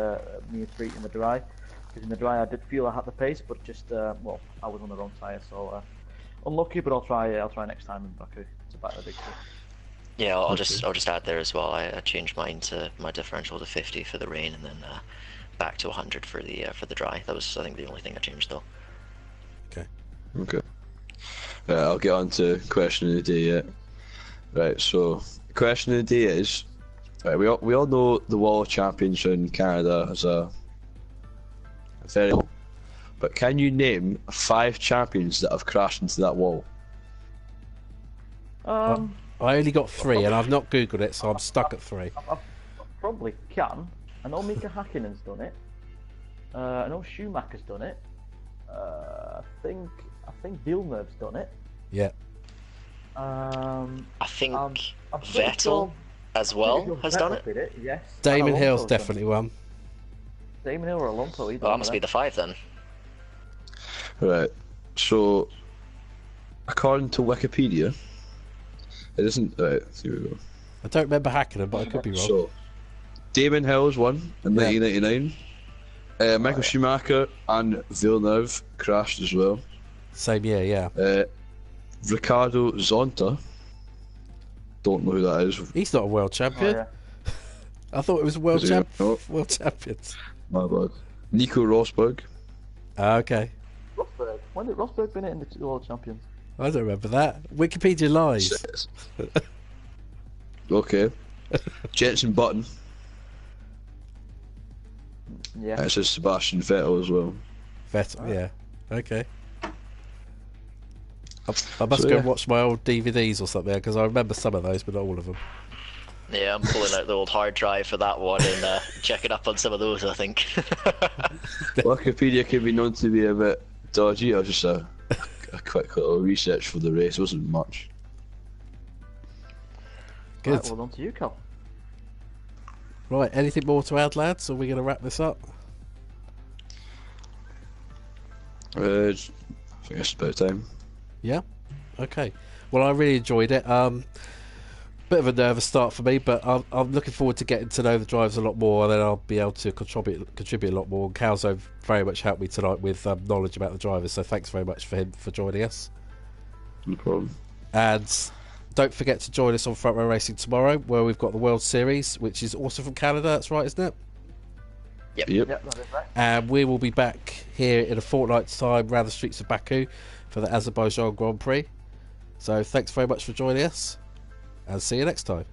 me a treat in the dry. Because in the dry I did feel I had the pace, but just well, I was on the wrong tyre, so unlucky. But I'll try next time in Baku to back the victory. Yeah, I'll just add there as well. I changed mine to my differential to 50 for the rain, and then back to 100 for the dry. That was, I think, the only thing I changed though. Okay. I'll get on to question of the day. Yeah. Right. So, question of the day is. Right, we all know the Wall Championship in Canada as a very, but can you name 5 champions that have crashed into that wall? I only got 3, and I've not googled it, so I'm stuck at 3. I probably can. I know Mika Hakkinen's done it. I know Schumacher's done it. I think Villeneuve's done it. Yeah. I think I'm pretty Vettel sure- as I'm pretty well sure has Vettel done it. did it. Yes. Damon And Hill's Alonso's done definitely one. it. Damon Hill or Alonso. Either Well, that one must of be them. the 5 then. Right. So, according to Wikipedia, it isn't. Right. Here we go. I don't remember Hakkinen, but I could be wrong. So, Damon Hill's won in Yeah. 1999. Michael Schumacher and Villeneuve crashed as well. Same year, yeah. Ricardo Zonta. Don't know who that is. He's not a world Oh, champion. yeah. I thought it was world Is he? No. world champions. My bad. Nico Rosberg. Okay. Rosberg. When did Rosberg win it in the World Champions? I don't remember that. Wikipedia lies. Okay. Jenson Button. Yeah. It says Sebastian Vettel as well. Vettel, yeah. Okay. I must So, go yeah. and watch my old DVDs or something, because I remember some of those, but not all of them. Yeah, I'm pulling out the old hard drive for that one and checking up on some of those, I think. Wikipedia can be known to be a bit dodgy. I was just a quick little research for the race. It wasn't much. Good. Right, well, on to you, Cal. Right, anything more to add, lads? Or are we going to wrap this up? I think it's about time. Yeah? Okay. Well, I really enjoyed it. Bit of a nervous start for me, but I'm looking forward to getting to know the drivers a lot more, and then I'll be able to contribute a lot more. And Calzo very much helped me tonight with knowledge about the drivers, so thanks very much for him for joining us. No problem. And don't forget to join us on Front Row Racing tomorrow, where we've got the World Series, which is also from Canada. That's right, isn't it? Yep. Yep, that is right. And we will be back here in a fortnight's time around the streets of Baku for the Azerbaijan Grand Prix. So thanks very much for joining us, and see you next time.